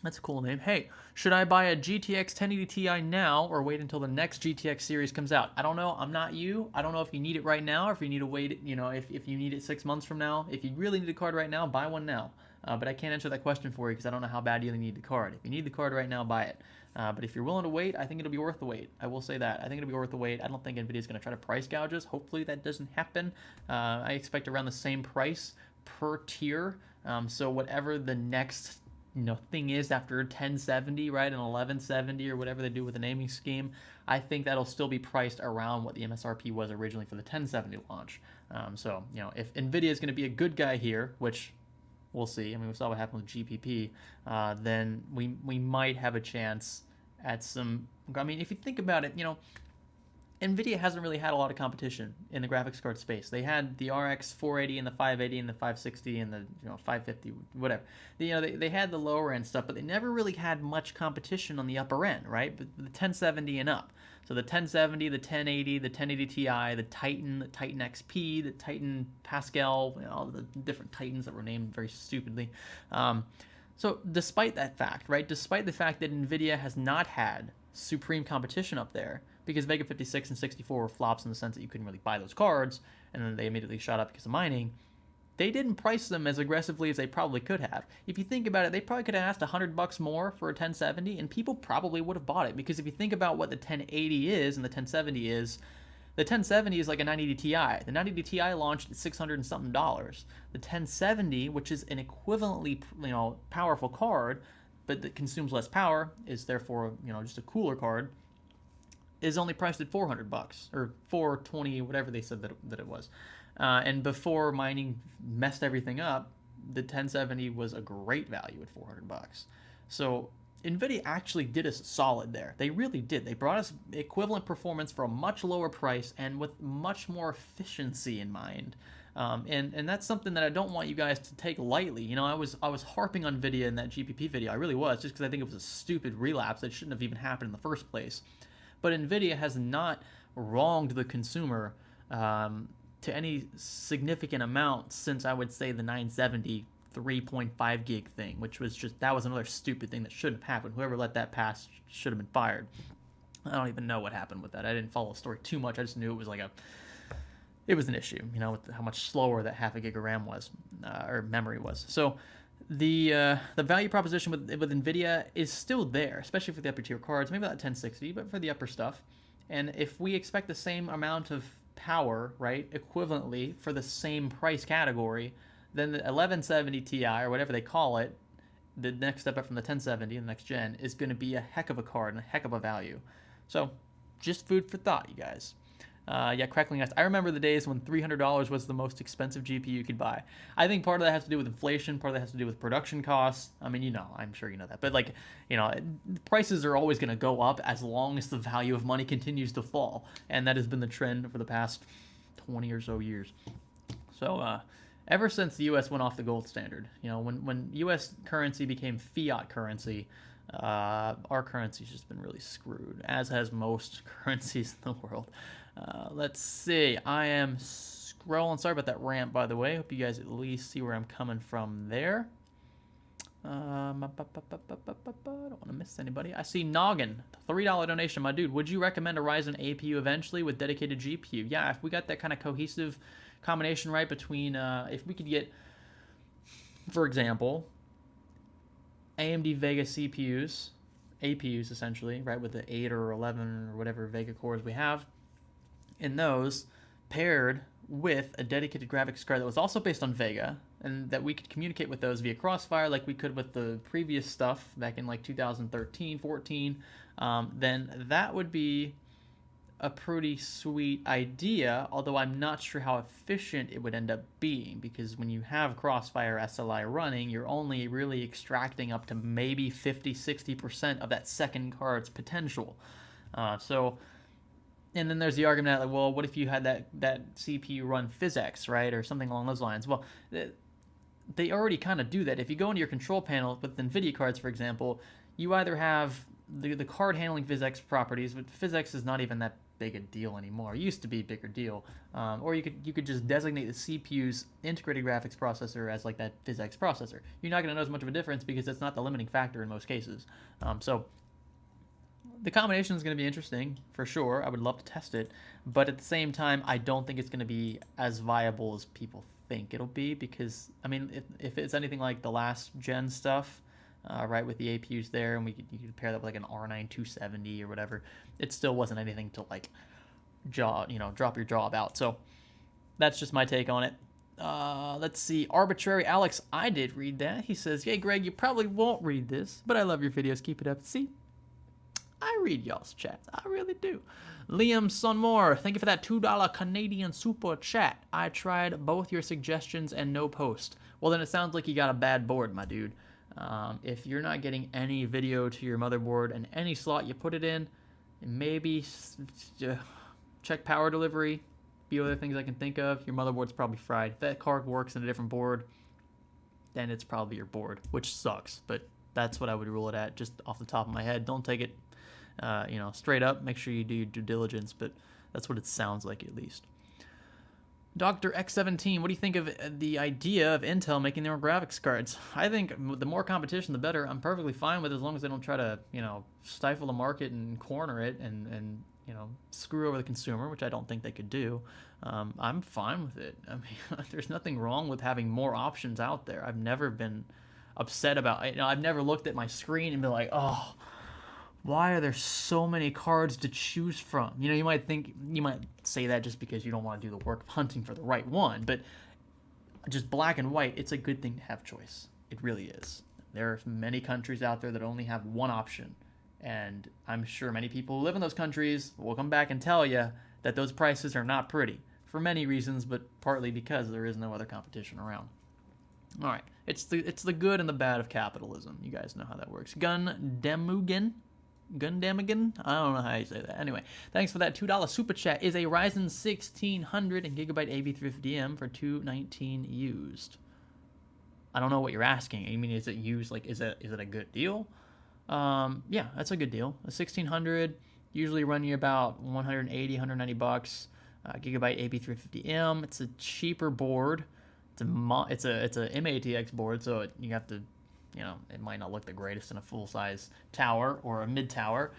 That's a cool name. Hey, should I buy a GTX 1080 Ti now or wait until the next GTX series comes out? I don't know. I'm not you. I don't know if you need it right now or if you need to wait, if you need it 6 months from now. If you really need a card right now, buy one now. But I can't answer that question for you because I don't know how bad you need the card. If you need the card right now, buy it. But if you're willing to wait, I think it'll be worth the wait. I will say that. I think it'll be worth the wait. I don't think Nvidia's going to try to price gouge us. Hopefully that doesn't happen. I expect around the same price per tier. So whatever the next thing is after 1070, right, and 1170 or whatever they do with the naming scheme, I think that'll still be priced around what the MSRP was originally for the 1070 launch. So if Nvidia is going to be a good guy here, which we'll see. I mean, we saw what happened with GPP. Then we might have a chance at some. I mean, if you think about it, Nvidia hasn't really had a lot of competition in the graphics card space. They had the RX 480 and the 580 and the 560 and the 550, whatever. They had the lower end stuff, but they never really had much competition on the upper end, right? But the 1070 and up. So the 1070, the 1080, the 1080 Ti, the Titan XP, the Titan Pascal, all the different Titans that were named very stupidly. So despite that fact, right? Despite the fact that Nvidia has not had supreme competition up there, because Vega 56 and 64 were flops in the sense that you couldn't really buy those cards, and then they immediately shot up because of mining, they didn't price them as aggressively as they probably could have. If you think about it, they probably could have asked $100 more for a 1070, and people probably would have bought it, because if you think about what the 1080 is and the 1070 is, the 1070 is like a 980 Ti. The 980 Ti launched at $600 and something. The 1070, which is an equivalently powerful card, but that consumes less power, is therefore just a cooler card, is only priced at $400 or $420, whatever they said that it was. And before mining messed everything up, the 1070 was a great value at $400. So Nvidia actually did us solid there. They really did. They brought us equivalent performance for a much lower price and with much more efficiency in mind. And that's something that I don't want you guys to take lightly. I was harping on Nvidia in that GPP video. I really was, just because I think it was a stupid relapse that shouldn't have even happened in the first place. But Nvidia has not wronged the consumer to any significant amount since, I would say, the 970 3.5 gig thing, which was that was another stupid thing that shouldn't have happened. Whoever let that pass should have been fired. I don't even know what happened with that. I didn't follow the story too much. I just knew it was it was an issue, with how much slower that half a gig of RAM was, or memory was. So the value proposition with Nvidia is still there, especially for the upper tier cards, maybe not 1060, but for the upper stuff. And if we expect the same amount of power, right, equivalently for the same price category, then the 1170 Ti, or whatever they call it, the next step up from the 1070 in the next gen, is going to be a heck of a card and a heck of a value. So just food for thought, you guys. Crackling Ice. I remember the days when $300 was the most expensive GPU you could buy. I think part of that has to do with inflation. Part of that has to do with production costs. I mean, I'm sure you know that. But prices are always going to go up as long as the value of money continues to fall. And that has been the trend for the past 20 or so years. So, ever since the U.S. went off the gold standard, when U.S. currency became fiat currency, our currency's just been really screwed, as has most currencies in the world. Let's see. I am scrolling. Sorry about that rant, by the way. Hope you guys at least see where I'm coming from there. I don't want to miss anybody. I see Noggin, $3 donation. My dude, would you recommend a Ryzen APU eventually with dedicated GPU? Yeah, if we got that kind of cohesive combination right between, if we could get, for example, AMD Vega CPUs, APUs essentially, right, with the 8 or 11 or whatever Vega cores we have, in those, paired with a dedicated graphics card that was also based on Vega, and that we could communicate with those via Crossfire like we could with the previous stuff back in 2013, 14, then that would be a pretty sweet idea, although I'm not sure how efficient it would end up being, because when you have Crossfire SLI running, you're only really extracting up to maybe 50-60% of that second card's potential. And then there's the argument what if you had that CPU run PhysX, right, or something along those lines? Well, they already kind of do that. If you go into your control panel with Nvidia cards, for example, you either have the card handling PhysX properties, but PhysX is not even that big a deal anymore. It used to be a bigger deal. Or you could just designate the CPU's integrated graphics processor as like that PhysX processor. You're not going to notice much of a difference because it's not the limiting factor in most cases. So the combination is going to be interesting for sure. I would love to test it, but at the same time, I don't think it's going to be as viable as people think it'll be, because I mean, if it's anything like the last gen stuff, right, with the APUs there, and you could pair that with like an R9 270 or whatever, it still wasn't anything to like drop your jaw about. So that's just my take on it. Let's see. Arbitrary Alex, I did read that. He says, "Hey Greg, you probably won't read this, but I love your videos. Keep it up." See, I read y'all's chats. I really do. Liam Sunmore, thank you for that $2 Canadian super chat. I tried both your suggestions and no post. Well, then it sounds like you got a bad board, my dude. If you're not getting any video to your motherboard and any slot you put it in, maybe check power delivery. Few other things I can think of. Your motherboard's probably fried. If that card works in a different board, then it's probably your board, which sucks. But that's what I would rule it at, just off the top of my head. Don't take it straight up. Make sure you do your due diligence, but that's what it sounds like at least. Dr. X17, what do you think of the idea of Intel making their own graphics cards? I think the more competition, the better. I'm perfectly fine with it as long as they don't try to, stifle the market and corner it and screw over the consumer, which I don't think they could do. I'm fine with it. I mean, there's nothing wrong with having more options out there. I've never been upset about, I've never looked at my screen and been like, oh, why are there so many cards to choose from? You might say that just because you don't want to do the work of hunting for the right one, but just black and white, it's a good thing to have choice. It really is. There are many countries out there that only have one option, and I'm sure many people who live in those countries will come back and tell you that those prices are not pretty, for many reasons, but partly because there is no other competition around. All right, it's the good and the bad of capitalism. You guys know how that works. Gundamigan, I don't know how you say that. Anyway, thanks for that $2 super chat. Is a Ryzen 1600 and gigabyte AB350M for $219 used? I don't know what you're asking. I mean, is it used? Like, is it a good deal? Yeah, that's a good deal. A 1600 usually run you about 180, 190 bucks. Gigabyte AB350M. It's a cheaper board. It's a MATX board, so you have to. It might not look the greatest in a full-size tower or a mid-tower,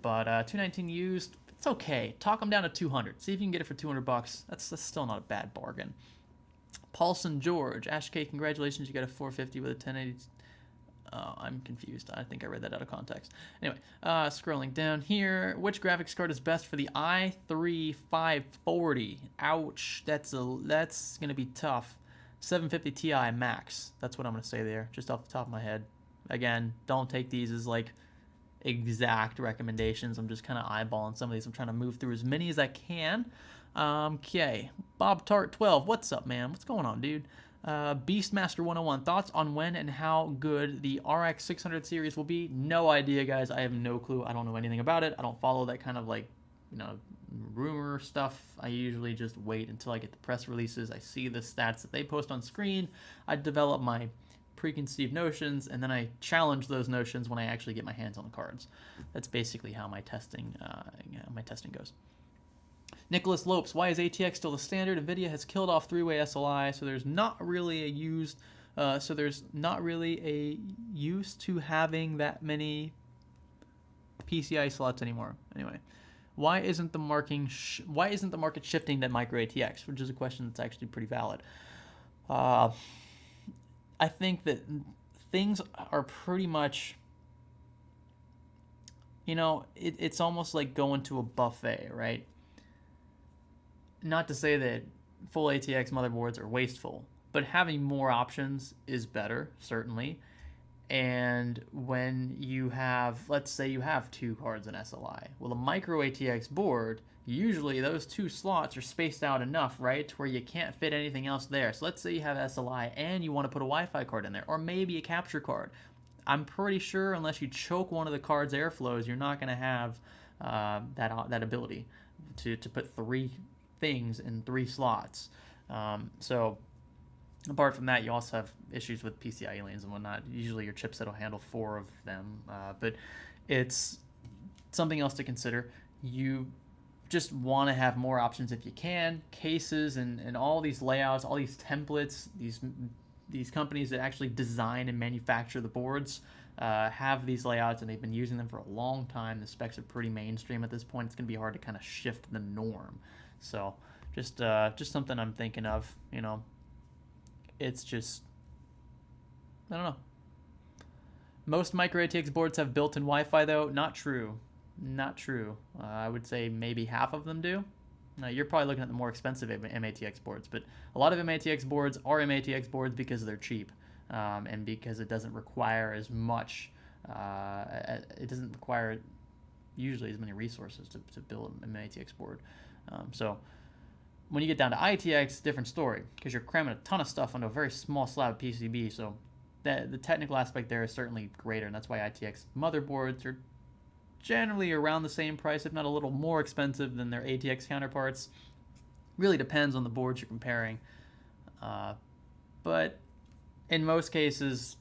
but 219 used, it's okay. Talk them down to 200. See if you can get it for 200 bucks. That's still not a bad bargain. Paulson George, Ash K, congratulations, you got a 450 with a 1080. I'm confused. I think I read that out of context. Anyway, scrolling down here, which graphics card is best for the i3 540? Ouch, that's gonna be tough. 750 Ti max. That's what I'm going to say there, just off the top of my head. Again, don't take these as like exact recommendations. I'm just kind of eyeballing some of these. I'm trying to move through as many as I can. Okay. Bob Tart 12. What's up, man? What's going on, dude? Beastmaster 101. Thoughts on when and how good the RX 600 series will be? No idea, guys. I have no clue. I don't know anything about it. I don't follow that kind of like, rumor stuff. I usually just wait until I get the press releases. I see the stats that they post on screen. I develop my preconceived notions, and then I challenge those notions when I actually get my hands on the cards. That's basically how my testing goes. Nicholas Lopes, why is ATX still the standard? Nvidia has killed off three-way SLI, so there's not really a use to having that many PCI slots anymore. Anyway. Why isn't the market shifting to Micro ATX? Which is a question that's actually pretty valid. I think that things are pretty much, it's almost like going to a buffet, right? Not to say that full ATX motherboards are wasteful, but having more options is better, certainly. And when you have, let's say you have two cards in SLI, well, a Micro ATX board, usually those two slots are spaced out enough, right, to where you can't fit anything else there. So let's say you have SLI and you want to put a Wi-Fi card in there, or maybe a capture card. I'm pretty sure unless you choke one of the card's airflows, you're not going to have that ability to put three things in three slots. So Apart from that, you also have issues with PCIe lanes and whatnot. Usually your chipset will handle 4 of them, but it's something else to consider. You just want to have more options if you can. Cases and all these layouts, all these templates, these companies that actually design and manufacture the boards have these layouts, and they've been using them for a long time. The specs are pretty mainstream at this point. It's going to be hard to kind of shift the norm. So just something I'm thinking of. It's just, I don't know. Most Micro ATX boards have built-in Wi-Fi, though. Not true. Not true. I would say maybe half of them do. You're probably looking at the more expensive MATX boards, but a lot of MATX boards are MATX boards because they're cheap, and because it doesn't require as much. It doesn't require usually as many resources to build an MATX board. So when you get down to ITX, different story, because you're cramming a ton of stuff onto a very small slab of PCB. So the technical aspect there is certainly greater, and that's why ITX motherboards are generally around the same price, if not a little more expensive than their ATX counterparts. Really depends on the boards you're comparing. But in most cases,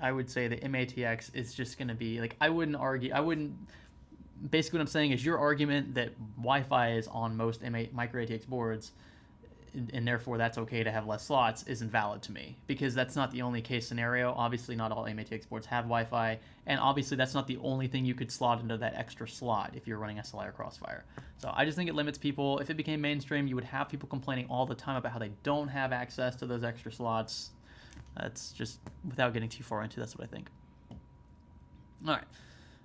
I would say the MATX is just going to be, like, basically what I'm saying is your argument that Wi-Fi is on most Micro ATX boards, and therefore that's okay to have less slots, isn't valid to me, because that's not the only case scenario. Obviously not all MATX boards have Wi-Fi, and obviously that's not the only thing you could slot into that extra slot if you're running SLI or Crossfire. So I just think it limits people. If it became mainstream, you would have people complaining all the time about how they don't have access to those extra slots. That's just, without getting too far into, that's what I think. All right.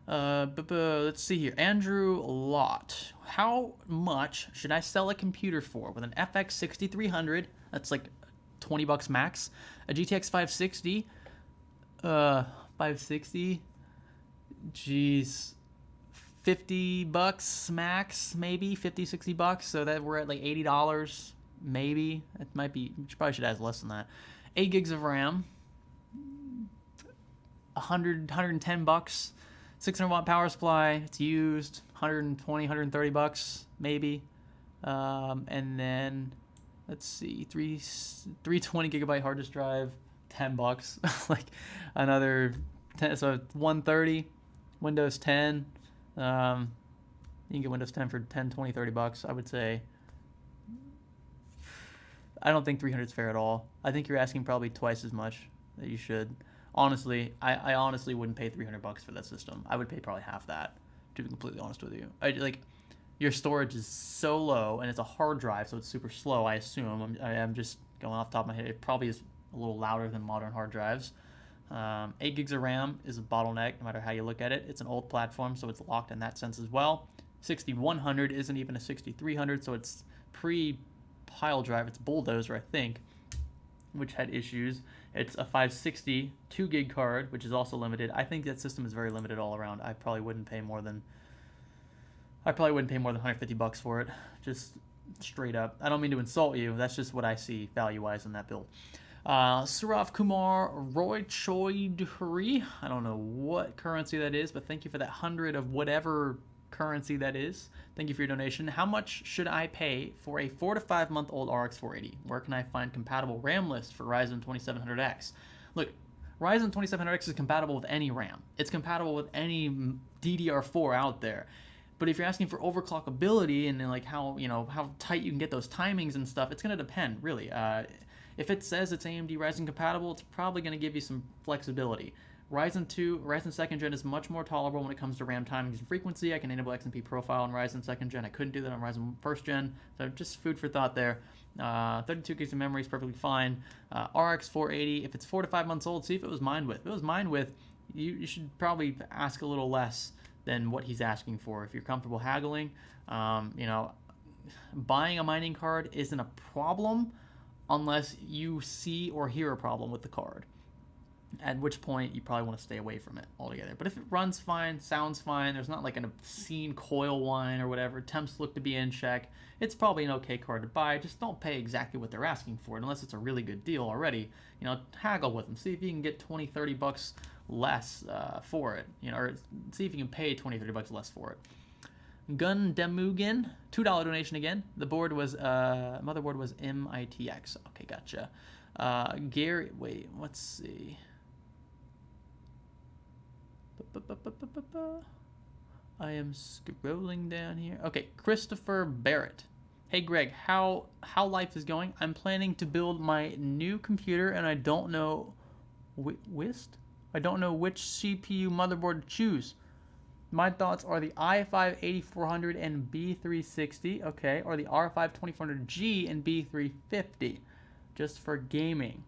Let's see here. Andrew Lott. How much should I sell a computer for with an FX 6300? That's like $20 max. A GTX 560. 560. Geez. $50 max, maybe $50-$60. So that we're at like $80, maybe. It might be. You probably should ask less than that. 8 gigs of RAM. $110. 600 watt power supply, it's used, $120, $130 maybe. And then, let's see, 320 gigabyte hard disk drive, $10. Like another 10, so 130, Windows 10. You can get Windows 10 for 10, 20, $30, I would say. I don't think 300 is fair at all. I think you're asking probably twice as much that you should. Honestly, I honestly wouldn't pay $300 for that system. I would pay probably half that, to be completely honest with you. Your storage is so low, and it's a hard drive, so it's super slow, I assume. I'm just going off the top of my head. It probably is a little louder than modern hard drives. 8 gigs of RAM is a bottleneck, no matter how you look at it. It's an old platform, so it's locked in that sense as well. 6100 isn't even a 6300, so it's pre-pile drive. It's Bulldozer, I think, which had issues. It's a 560 2 gig card, which is also limited. I think that system is very limited all around. I probably wouldn't pay more than $150 for it, just straight up. I don't mean to insult you. That's just what I see value-wise in that build. Surav Kumar Roy Choidhuri. I don't know what currency that is, but thank you for that 100 of whatever currency that is. Thank you for your donation. How much should I pay for a 4 to 5 month old RX 480? Where can I find compatible RAM list for Ryzen 2700X? Look, Ryzen 2700X is compatible with any RAM. It's compatible with any DDR4 out there. But if you're asking for overclockability and like how tight you can get those timings and stuff, it's going to depend, really. If it says it's AMD Ryzen compatible, it's probably going to give you some flexibility. Ryzen 2nd Gen is much more tolerable when it comes to RAM timings and frequency. I can enable XMP profile on Ryzen 2nd Gen. I couldn't do that on Ryzen 1st Gen. So just food for thought there. 32 gigs of memory is perfectly fine. RX 480, if it's 4 to 5 months old, see if it was mined with. If it was mined with, you should probably ask a little less than what he's asking for. If you're comfortable haggling, buying a mining card isn't a problem unless you see or hear a problem with the card, at which point you probably want to stay away from it altogether. But if it runs fine, sounds fine, there's not like an obscene coil whine or whatever, temps look to be in check, it's probably an okay card to buy. Just don't pay exactly what they're asking for it unless it's a really good deal already. Haggle with them. See if you can get $20-$30 less for it, or see if you can pay $20-$30 less for it. Gun Demugan, $2 donation again. The board was motherboard was MITX. Okay, gotcha. Gary, wait, let's see. I am scrolling down here. Okay, Christopher Barrett. Hey Greg, how life is going? I'm planning to build my new computer and I don't know I don't know which CPU motherboard to choose. My thoughts are the i5-8400 and B360, okay, or the R5-2400G and B350, just for gaming.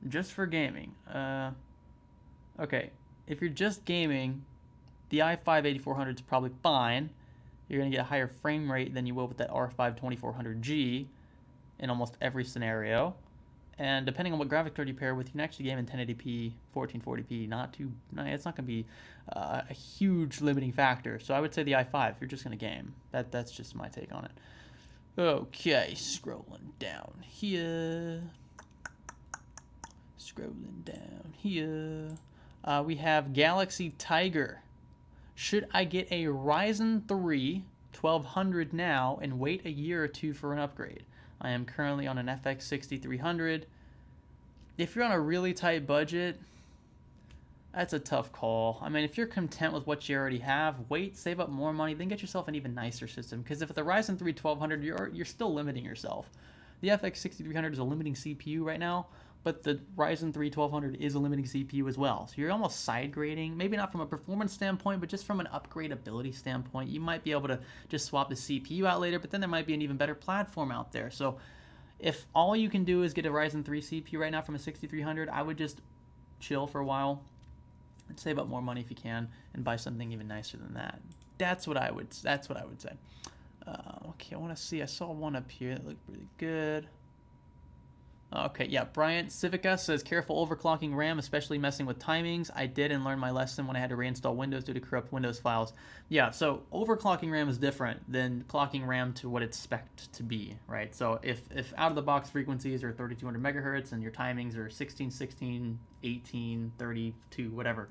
Just for gaming. Okay, if you're just gaming, the i5-8400 is probably fine. You're going to get a higher frame rate than you will with that R5-2400G in almost every scenario. And depending on what graphic card you pair with, you can actually game in 1080p, 1440p. It's not going to be a huge limiting factor. So I would say the i5 if you're just going to game. That's just my take on it. Okay, scrolling down here. We have Galaxy Tiger. Should I get a Ryzen 3 1200 now and wait a year or two for an upgrade? I am currently on an FX 6300. If you're on a really tight budget, that's a tough call. I mean, if you're content with what you already have, wait, save up more money, then get yourself an even nicer system. Because if it's a Ryzen 3 1200, you're still limiting yourself. The FX 6300 is a limiting CPU right now, but the Ryzen 3 1200 is a limiting CPU as well. So you're almost side grading, maybe not from a performance standpoint, but just from an upgradability standpoint. You might be able to just swap the CPU out later, but then there might be an even better platform out there. So if all you can do is get a Ryzen 3 CPU right now from a 6300, I would just chill for a while and save up more money if you can and buy something even nicer than that. That's what I would say. Okay, I want to see. I saw one up here that looked really good. Okay, yeah, Bryant Civica says, careful overclocking RAM, especially messing with timings. I did and learned my lesson when I had to reinstall Windows due to corrupt Windows files. Yeah, so overclocking RAM is different than clocking RAM to what it's expected to be, right? So if out-of-the-box frequencies are 3200 megahertz and your timings are 16, 16, 18, 32, whatever,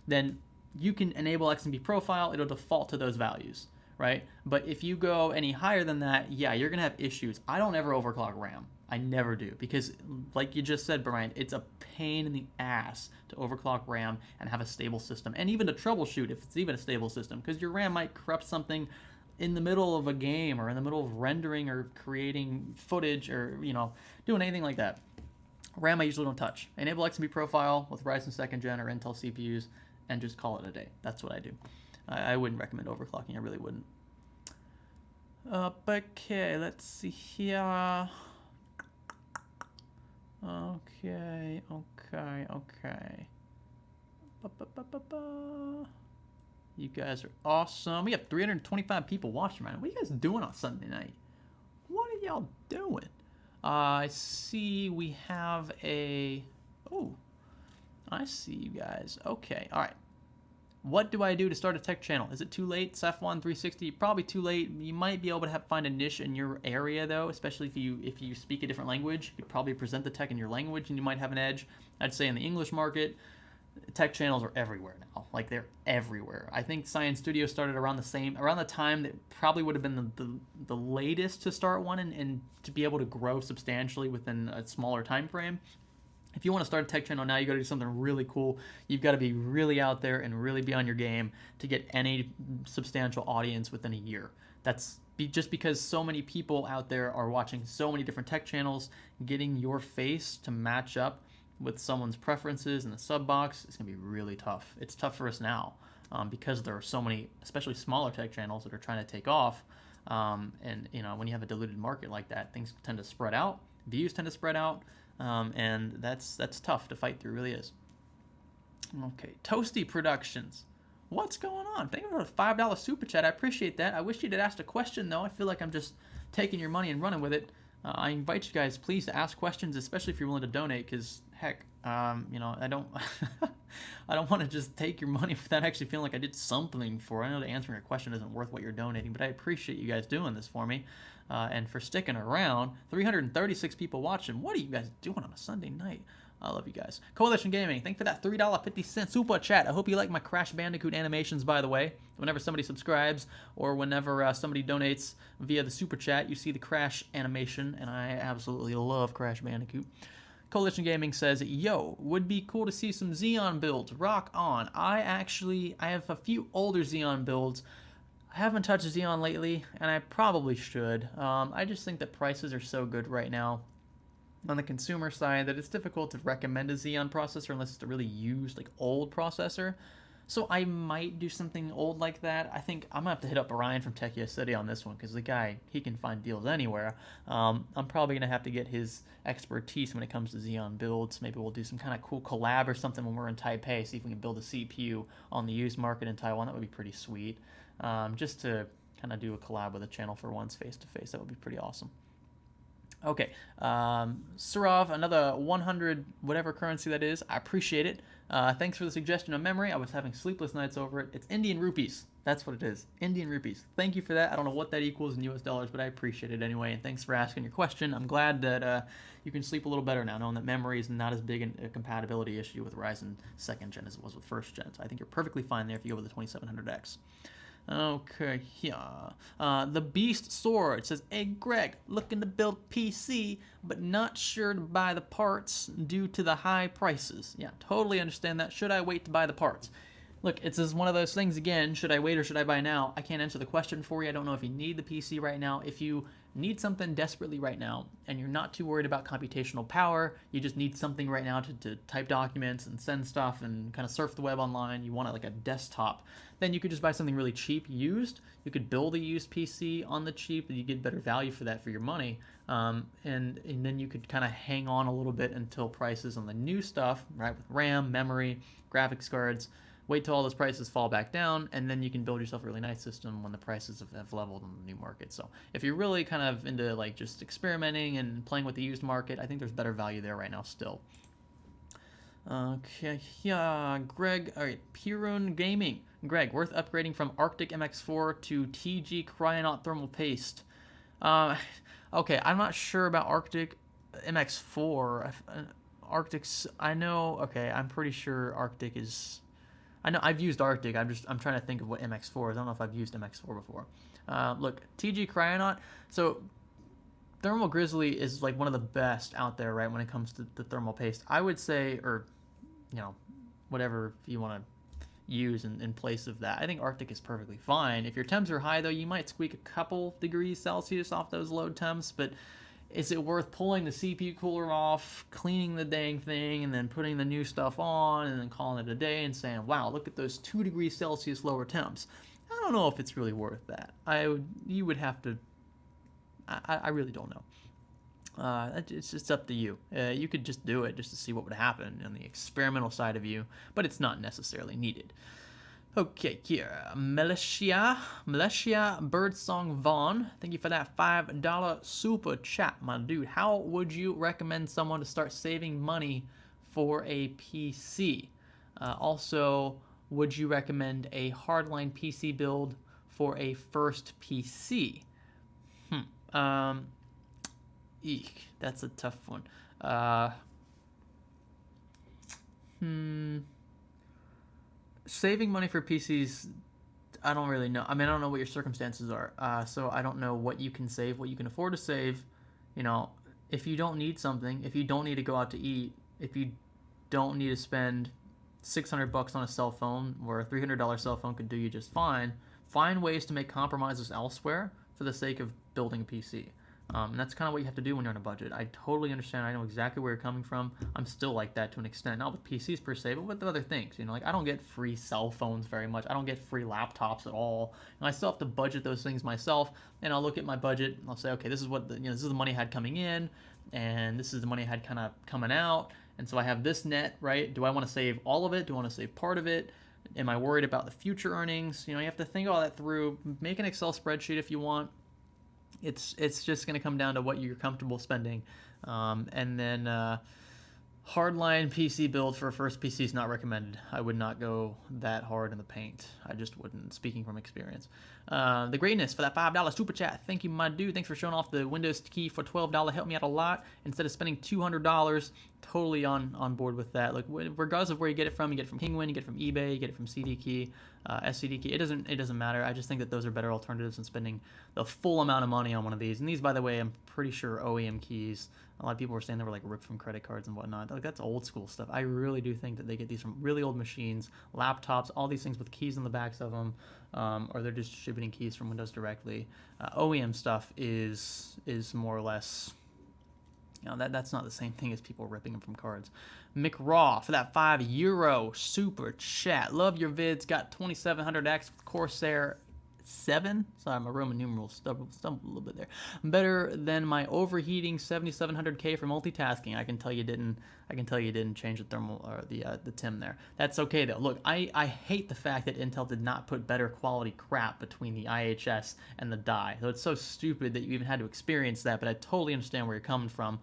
then you can enable XMP profile. It'll default to those values, right? But if you go any higher than that, yeah, you're going to have issues. I don't ever overclock RAM. I never do, because like you just said, Brian, it's a pain in the ass to overclock RAM and have a stable system, and even to troubleshoot if it's even a stable system, because your RAM might corrupt something in the middle of a game or in the middle of rendering or creating footage or, you know, doing anything like that. RAM I usually don't touch. Enable XMP profile with Ryzen 2nd Gen or Intel CPUs and just call it a day. That's what I do. I wouldn't recommend overclocking. I really wouldn't. Okay, let's see here. Okay. You guys are awesome. We have 325 people watching right now. What are you guys doing on Sunday night? What are y'all doing? I see we have a... Oh, I see you guys. Okay, all right. What do I do to start a tech channel? Is it too late? Ceph1 360, probably too late. You might be able to find a niche in your area though, especially if you speak a different language. You could probably present the tech in your language and you might have an edge. I'd say in the English market, tech channels are everywhere now. Like, they're everywhere. I think Science Studio started around the time that probably would have been the latest to start one and to be able to grow substantially within a smaller time frame. If you want to start a tech channel now, you got to do something really cool. You've got to be really out there and really be on your game to get any substantial audience within a year. That's just because so many people out there are watching so many different tech channels. Getting your face to match up with someone's preferences in the sub box is going to be really tough. It's tough for us now because there are so many, especially smaller tech channels, that are trying to take off. And you know, when you have a diluted market like that, things tend to spread out. Views tend to spread out. And that's tough to fight through, really is. Okay, Toasty Productions. What's going on? Thank you for the $5 super chat. I appreciate that. I wish you had asked a question, though. I feel like I'm just taking your money and running with it. I invite you guys, please, to ask questions, especially if you're willing to donate, because, heck, you know, I don't I don't want to just take your money without actually feeling like I did something for it. I know that answering a question isn't worth what you're donating, but I appreciate you guys doing this for me. And for sticking around. 336 people watching. What are you guys doing on a Sunday night? I love you guys. Coalition Gaming, thank you for that $3.50 super chat. I hope you like my Crash Bandicoot animations, by the way. Whenever somebody subscribes or whenever somebody donates via the super chat, you see the Crash animation, and I absolutely love Crash Bandicoot. Coalition Gaming says, yo, would be cool to see some Xeon builds. Rock on. I have a few older Xeon builds. I haven't touched Xeon lately, and I probably should. I just think that prices are so good right now on the consumer side that it's difficult to recommend a Xeon processor unless it's a really used, like, old processor. So I might do something old like that. I think I'm gonna have to hit up Brian from Techia City on this one because the guy, he can find deals anywhere. I'm probably gonna have to get his expertise when it comes to Xeon builds. Maybe we'll do some kind of cool collab or something when we're in Taipei, see if we can build a CPU on the used market in Taiwan. That would be pretty sweet. Just to kind of do a collab with a channel for once face to face. That would be pretty awesome. Okay, Surav, another 100 whatever currency that is. I appreciate it. Thanks for the suggestion of memory. I was having sleepless nights over it. It's Indian rupees. That's what it is. Indian rupees. Thank you for that. I don't know what that equals in US dollars, but I appreciate it anyway. And thanks for asking your question. I'm glad that you can sleep a little better now, knowing that memory is not as big a compatibility issue with Ryzen 2nd gen as it was with 1st gen. So I think you're perfectly fine there if you go with the 2700X. Okay, yeah. The Beast Sword says, hey Greg, looking to build PC, but not sure to buy the parts due to the high prices. Yeah, totally understand that. Should I wait to buy the parts? Look, it's just one of those things again, should I wait or should I buy now? I can't answer the question for you. I don't know if you need the PC right now. If you need something desperately right now and you're not too worried about computational power, you just need something right now to type documents and send stuff and kind of surf the web online, you want like a desktop, then you could just buy something really cheap used. You could build a used PC on the cheap and you get better value for that for your money. And then you could kind of hang on a little bit until prices on the new stuff, right, with RAM, memory, graphics cards, wait till all those prices fall back down, and then you can build yourself a really nice system when the prices have leveled in the new market. So if you're really kind of into like just experimenting and playing with the used market, I think there's better value there right now still. Okay, yeah, Greg, all right, Pirun Gaming. Greg, worth upgrading from Arctic MX4 to TG Cryonaut Thermal Paste. Okay, I'm not sure about Arctic MX4. Arctic's, I know, okay, I'm pretty sure Arctic is... I know I've used Arctic. I'm trying to think of what MX4 is. I don't know if I've used MX4 before. Look, TG Cryonaut. So Thermal Grizzly is like one of the best out there, right, when it comes to the thermal paste. I would say, or you know, whatever you want to use in place of that. I think Arctic is perfectly fine. If your temps are high though, you might squeak a couple degrees Celsius off those load temps, but is it worth pulling the CPU cooler off, cleaning the dang thing, and then putting the new stuff on, and then calling it a day and saying, wow, look at those 2 degrees Celsius lower temps? I don't know if it's really worth that. You would have to, I really don't know. It's just up to you. You could just do it just to see what would happen on the experimental side of you, but it's not necessarily needed. Okay, here, Militia Birdsong Vaughn, thank you for that $5 super chat, my dude. How would you recommend someone to start saving money for a PC? Also, would you recommend a hardline PC build for a first PC? Eek, that's a tough one. Saving money for PCs, I don't really know. I mean, I don't know what your circumstances are. So I don't know what you can save, what you can afford to save. You know, if you don't need something, if you don't need to go out to eat, if you don't need to spend $600 on a cell phone, where a $300 cell phone could do you just fine, find ways to make compromises elsewhere for the sake of building a PC. And that's kind of what you have to do when you're on a budget. I totally understand. I know exactly where you're coming from. I'm still like that to an extent. Not with PCs per se, but with other things. You know, like I don't get free cell phones very much. I don't get free laptops at all. And I still have to budget those things myself. And I'll look at my budget and I'll say, okay, this is what this is the money I had coming in, and this is the money I had kind of coming out. And so I have this net, right? Do I want to save all of it? Do I want to save part of it? Am I worried about the future earnings? You know, you have to think all that through. Make an Excel spreadsheet if you want. It's just going to come down to what you're comfortable spending, and then Hardline PC build for a first PC is not recommended. I would not go that hard in the paint. I just wouldn't, speaking from experience. The Greatness for that $5 super chat. Thank you, my dude. Thanks for showing off the Windows key for $12. Helped me out a lot. Instead of spending $200, totally on board with that. Like, regardless of where you get it from Kinguin, you get it from eBay, you get it from CD Key, SCD Key. It doesn't matter. I just think that those are better alternatives than spending the full amount of money on one of these. And these, by the way, I'm pretty sure OEM keys. A lot of people were saying they were like ripped from credit cards and whatnot. Like, that's old school stuff. I really do think that they get these from really old machines, laptops, all these things with keys on the backs of them, or they're just distributing keys from Windows directly. OEM stuff is more or less, you know, that's not the same thing as people ripping them from cards. McRaw for that €5 super chat. Love your vids. Got 2700X with Corsair 7. Sorry, my Roman numerals stumbled a little bit there. Better than my overheating 7700K for multitasking. I can tell you didn't change the thermal or the TIM there. That's okay though. Look, I hate the fact that Intel did not put better quality crap between the IHS and the die. So it's so stupid that you even had to experience that, but I totally understand where you're coming from.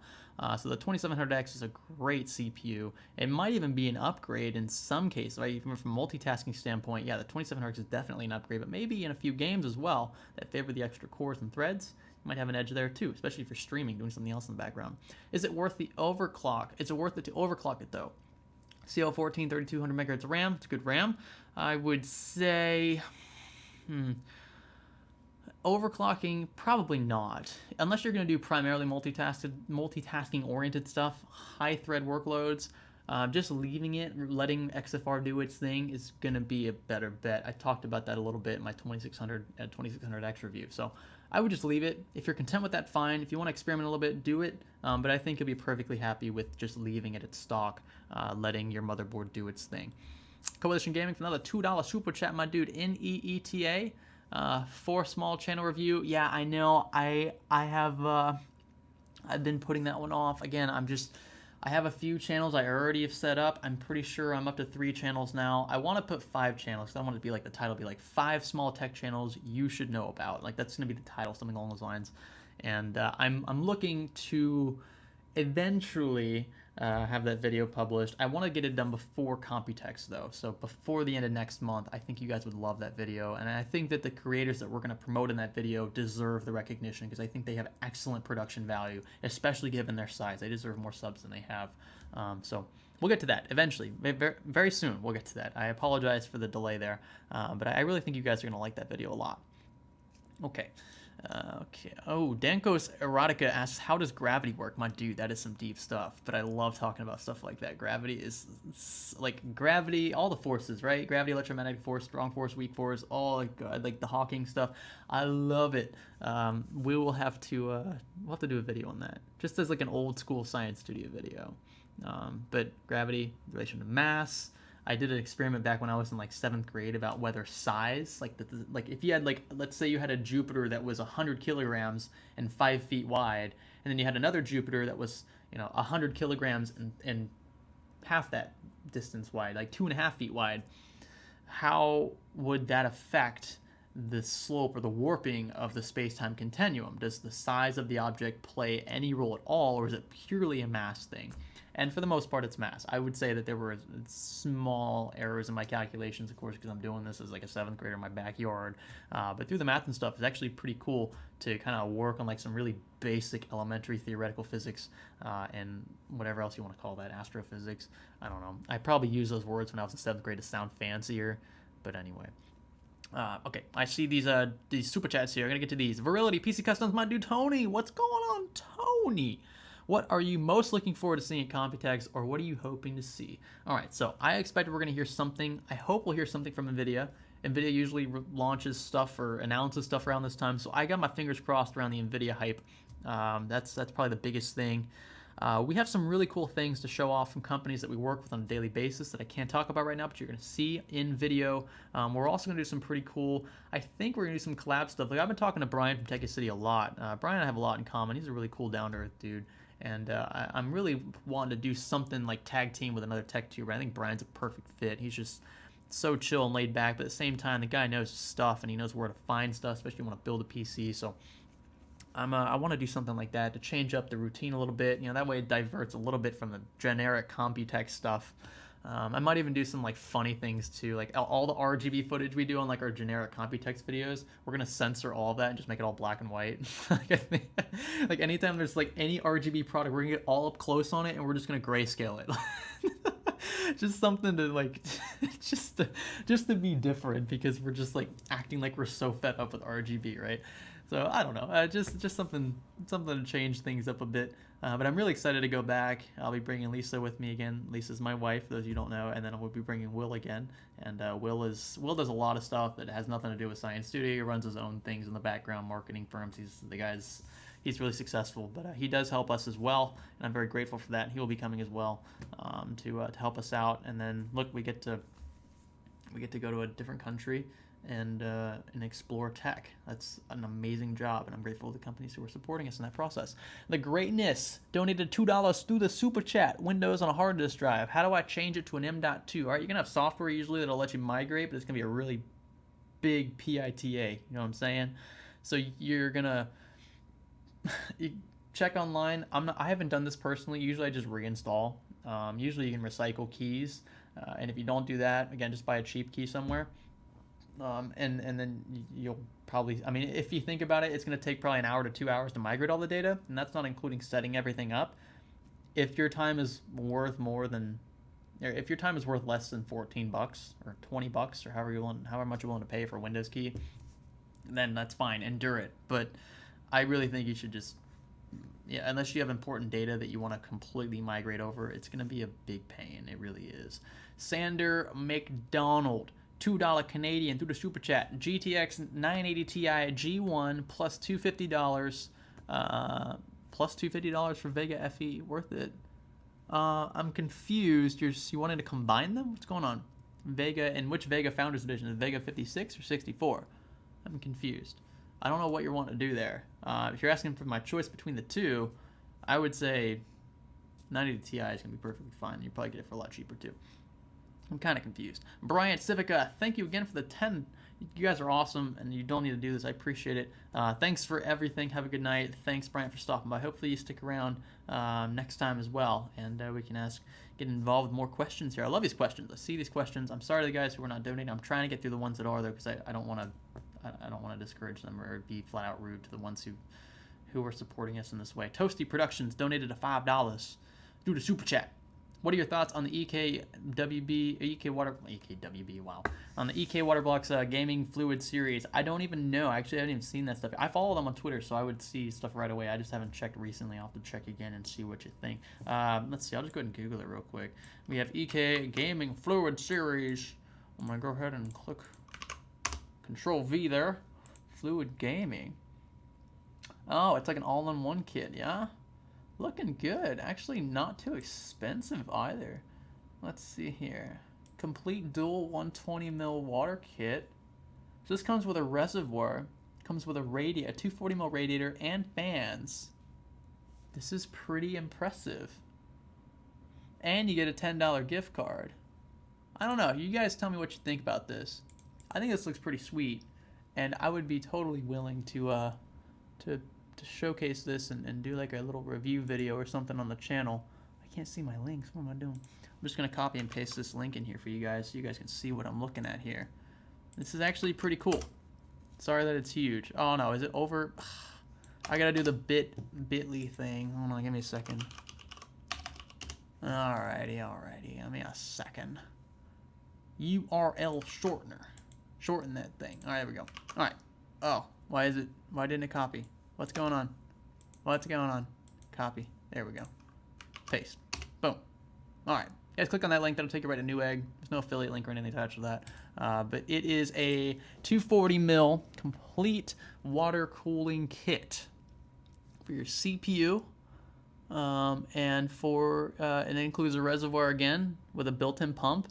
So the 2700X is a great CPU. It might even be an upgrade in some cases, right? Even from a multitasking standpoint, yeah, the 2700X is definitely an upgrade, but maybe in a few games as well that favor the extra cores and threads, you might have an edge there too, especially if you're streaming, doing something else in the background. Is it worth the overclock? Is it worth it to overclock it though? CL14, 3200 megahertz of RAM. It's a good RAM. I would say, overclocking, probably not. Unless you're going to do primarily multitasking oriented stuff, high thread workloads, just leaving it, letting XFR do its thing is going to be a better bet. I talked about that a little bit in my 2600X review. So I would just leave it. If you're content with that, fine. If you want to experiment a little bit, do it. But I think you'll be perfectly happy with just leaving it at stock, letting your motherboard do its thing. Coalition Gaming for another $2 super chat, my dude. NEETA. For small channel review. Yeah, I know. I have I've been putting that one off. Again, I have a few channels I already have set up. I'm pretty sure I'm up to 3 channels now. I want to put 5 channels. I want it to be like the title be like 5 small tech channels you should know about. Like, that's going to be the title, something along those lines. And I'm looking to eventually have that video published. I want to get it done before Computex though, so before the end of next month. I think you guys would love that video, and I think that the creators that we're going to promote in that video deserve the recognition because I think they have excellent production value, especially given their size. They deserve more subs than they have. So we'll get to that eventually, very, very soon. We'll get to that. I apologize for the delay there, but I really think you guys are going to like that video a lot. Okay. Okay. Oh, Danko's Erotica asks, how does gravity work? My dude, that is some deep stuff. But I love talking about stuff like that. Gravity is like gravity, all the forces, right? Gravity, electromagnetic force, strong force, weak force, all like the Hawking stuff. I love it. We will have to we'll have to do a video on that, just as like an old school science studio video. But gravity, relation to mass. I did an experiment back when I was in like 7th grade about whether size, like if you had like, let's say you had a Jupiter that was 100 kilograms and 5 feet wide, and then you had another Jupiter that was, 100 kilograms and half that distance wide, like 2.5 feet wide. How would that affect the slope or the warping of the space-time continuum? Does the size of the object play any role at all, or is it purely a mass thing? And for the most part, it's mass. I would say that there were small errors in my calculations, of course, because I'm doing this as like a 7th grader in my backyard. But through the math and stuff, it's actually pretty cool to kind of work on like some really basic elementary theoretical physics and whatever else you want to call that, astrophysics. I don't know. I probably used those words when I was in 7th grade to sound fancier, but anyway. Okay, I see these super chats here. I'm gonna get to these. Virility, PC Customs, my dude Tony. What's going on, Tony? What are you most looking forward to seeing at Computex, or what are you hoping to see? All right, so I expect we're going to hear something. I hope we'll hear something from Nvidia. Nvidia usually launches stuff or announces stuff around this time, so I got my fingers crossed around the Nvidia hype. That's probably the biggest thing. We have some really cool things to show off from companies that we work with on a daily basis that I can't talk about right now, but you're going to see in video. We're also going to do some pretty cool, I think we're going to do some collab stuff. Like, I've been talking to Brian from Tech City a lot. Brian and I have a lot in common. He's a really cool, down-to-earth dude. And I'm really wanting to do something like tag team with another tech tuber. I think Brian's a perfect fit. He's just so chill and laid back, but at the same time, the guy knows his stuff and he knows where to find stuff, especially when you want to build a PC. So I want to do something like that to change up the routine a little bit. You know, that way it diverts a little bit from the generic Computex stuff. I might even do some like funny things too, like all the RGB footage we do on like our generic Computex videos. We're gonna censor all of that and just make it all black and white. Like, I think, like anytime there's like any RGB product, we're gonna get all up close on it and we're just gonna grayscale it. Just something to like, just to be different, because we're just like acting like we're so fed up with RGB, right? So I don't know, just something to change things up a bit. But I'm really excited to go back. I'll be bringing Lisa with me again. Lisa's my wife, those of you don't know, and then we'll be bringing Will again. And Will does a lot of stuff that has nothing to do with Science Studio. He runs his own things in the background, marketing firms. He's really successful, but he does help us as well, and I'm very grateful for that. He will be coming as well to help us out. And then look, we get to go to a different country and explore tech. That's an amazing job, and I'm grateful to the companies who are supporting us in that process. The Greatness donated $2 through the super chat. Windows on a hard disk drive. How do I change it to an M.2? All right, you're gonna have software usually that'll let you migrate, but it's gonna be a really big PITA. You know what I'm saying? So you're gonna you check online. I haven't done this personally. Usually I just reinstall. Usually you can recycle keys, and if you don't do that, again, just buy a cheap key somewhere. And then you'll probably, I mean, if you think about it, it's going to take probably an hour to 2 hours to migrate all the data, and that's not including setting everything up. If your time is worth if your time is worth less than $14 or $20 or however much you're willing to pay for a Windows key, then that's fine. Endure it. But I really think you should just, yeah, unless you have important data that you want to completely migrate over, it's going to be a big pain. It really is. Sander McDonald, $2 Canadian through the super chat. GTX 980 Ti G1 plus $250, plus $250 for Vega FE. Worth it. I'm confused. You wanted to combine them? What's going on? Vega, and which Vega Founders Edition? Is Vega 56 or 64? I'm confused. I don't know what you're wanting to do there. If you're asking for my choice between the two, I would say 980 Ti is going to be perfectly fine. You probably get it for a lot cheaper too. I'm kind of confused. Bryant Civica, thank you again for the 10. You guys are awesome, and you don't need to do this. I appreciate it. Thanks for everything. Have a good night. Thanks, Bryant, for stopping by. Hopefully you stick around next time as well, and we can get involved with more questions here. I love these questions. I see these questions. I'm sorry to the guys who are not donating. I'm trying to get through the ones that are, though, because I don't want to discourage them or be flat out rude to the ones who are supporting us in this way. Toasty Productions donated a $5 through the super chat. What are your thoughts on the EKWB, wow, on the EK Waterblocks gaming fluid series? I don't even know. Actually, I haven't even seen that stuff. I follow them on Twitter, so I would see stuff right away. I just haven't checked recently. I'll have to check again and see what you think. Let's see. I'll just go ahead and Google it real quick. We have EK gaming fluid series. I'm going to go ahead and click Control V there. Fluid gaming. Oh, it's like an all-in-one kit, yeah? Looking good. Actually, not too expensive either. Let's see here. Complete dual 120mm water kit. So this comes with a reservoir. Comes with a 240mm radiator and fans. This is pretty impressive. And you get a $10 gift card. I don't know. You guys tell me what you think about this. I think this looks pretty sweet. And I would be totally willing to showcase this and do like a little review video or something on the channel. I can't see my links. What am I doing? I'm just going to copy and paste this link in here for you guys so you guys can see what I'm looking at here. This is actually pretty cool. Sorry that it's huge. Oh no, is it over? I got to do the bit.ly thing. Hold on, give me a second. Alrighty. Give me a second. URL shortener. Shorten that thing. Alright, there we go. Alright. Oh, why didn't it copy? What's going on? Copy. There we go. Paste. Boom. Alright. Guys, click on that link. That'll take you right to Newegg. There's no affiliate link or anything attached to that. But it is a 240mm complete water cooling kit for your CPU. And it includes a reservoir again with a built-in pump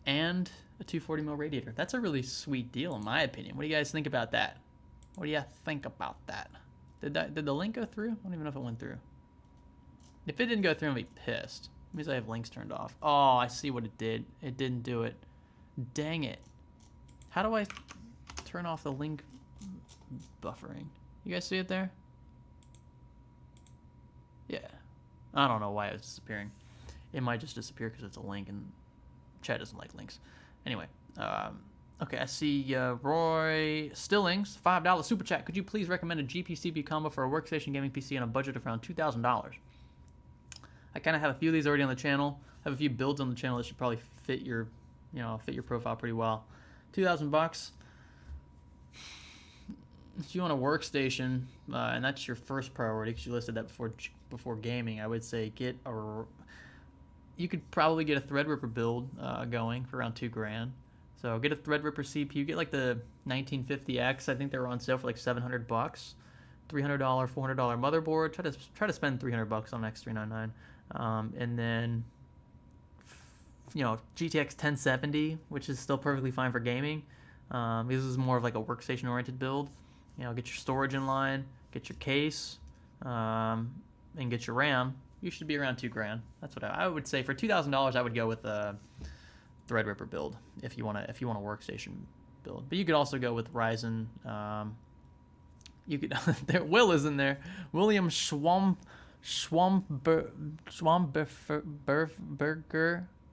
and a 240mm radiator. That's a really sweet deal in my opinion. What do you guys think about that? Did the link go through? I don't even know if it went through. If it didn't go through, I'll be pissed. It means I have links turned off. Oh, I see what it did. It didn't do it. Dang it. How do I turn off the link buffering? You guys see it there? Yeah. I don't know why it's disappearing. It might just disappear because it's a link and chat doesn't like links. Anyway, okay, I see Roy Stillings, $5 super chat. Could you please recommend a GP-CPU combo for a workstation gaming PC on a budget of around $2,000? I kind of have a few of these already on the channel. I have a few builds on the channel that should probably fit your, fit your profile pretty well. $2,000. If you want a workstation, and that's your first priority because you listed that before gaming, I would say get a. You could probably get a Threadripper build going for around $2,000. So get a Threadripper CPU. Get like the 1950X. I think they were on sale for like $700. $300, $400 motherboard. Try to spend $300 on X399. And then GTX 1070, which is still perfectly fine for gaming. This is more of like a workstation oriented build. Get your storage in line, get your case, and get your RAM. You should be around $2,000. That's what I would say. For $2,000, I would go with a Threadripper build if you want a workstation build. But you could also go with Ryzen. You could. Will is in there. William Schwamberger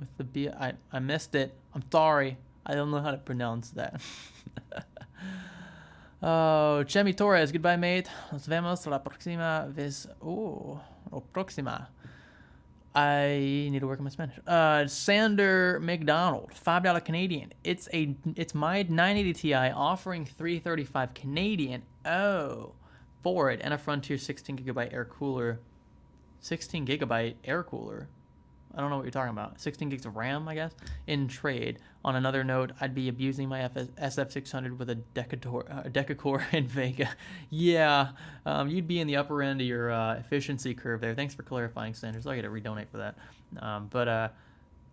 with the B. I missed it. I'm sorry. I don't know how to pronounce that. Oh, Chemi Torres, goodbye, mate. Nos vemos la próxima vez. Oh, próxima. I need to work on my Spanish. Sander McDonald, $5 Canadian. It's my 980 Ti offering $335 Canadian. Oh, for it, and a Frontier 16 gigabyte air cooler. 16 gigabyte air cooler. I don't know what you're talking about. 16 gigs of RAM, I guess, in trade. On another note, I'd be abusing my SF600 with a Decacore and Vega. Yeah, you'd be in the upper end of your efficiency curve there. Thanks for clarifying, Sanders. I'll get a redonate for that. But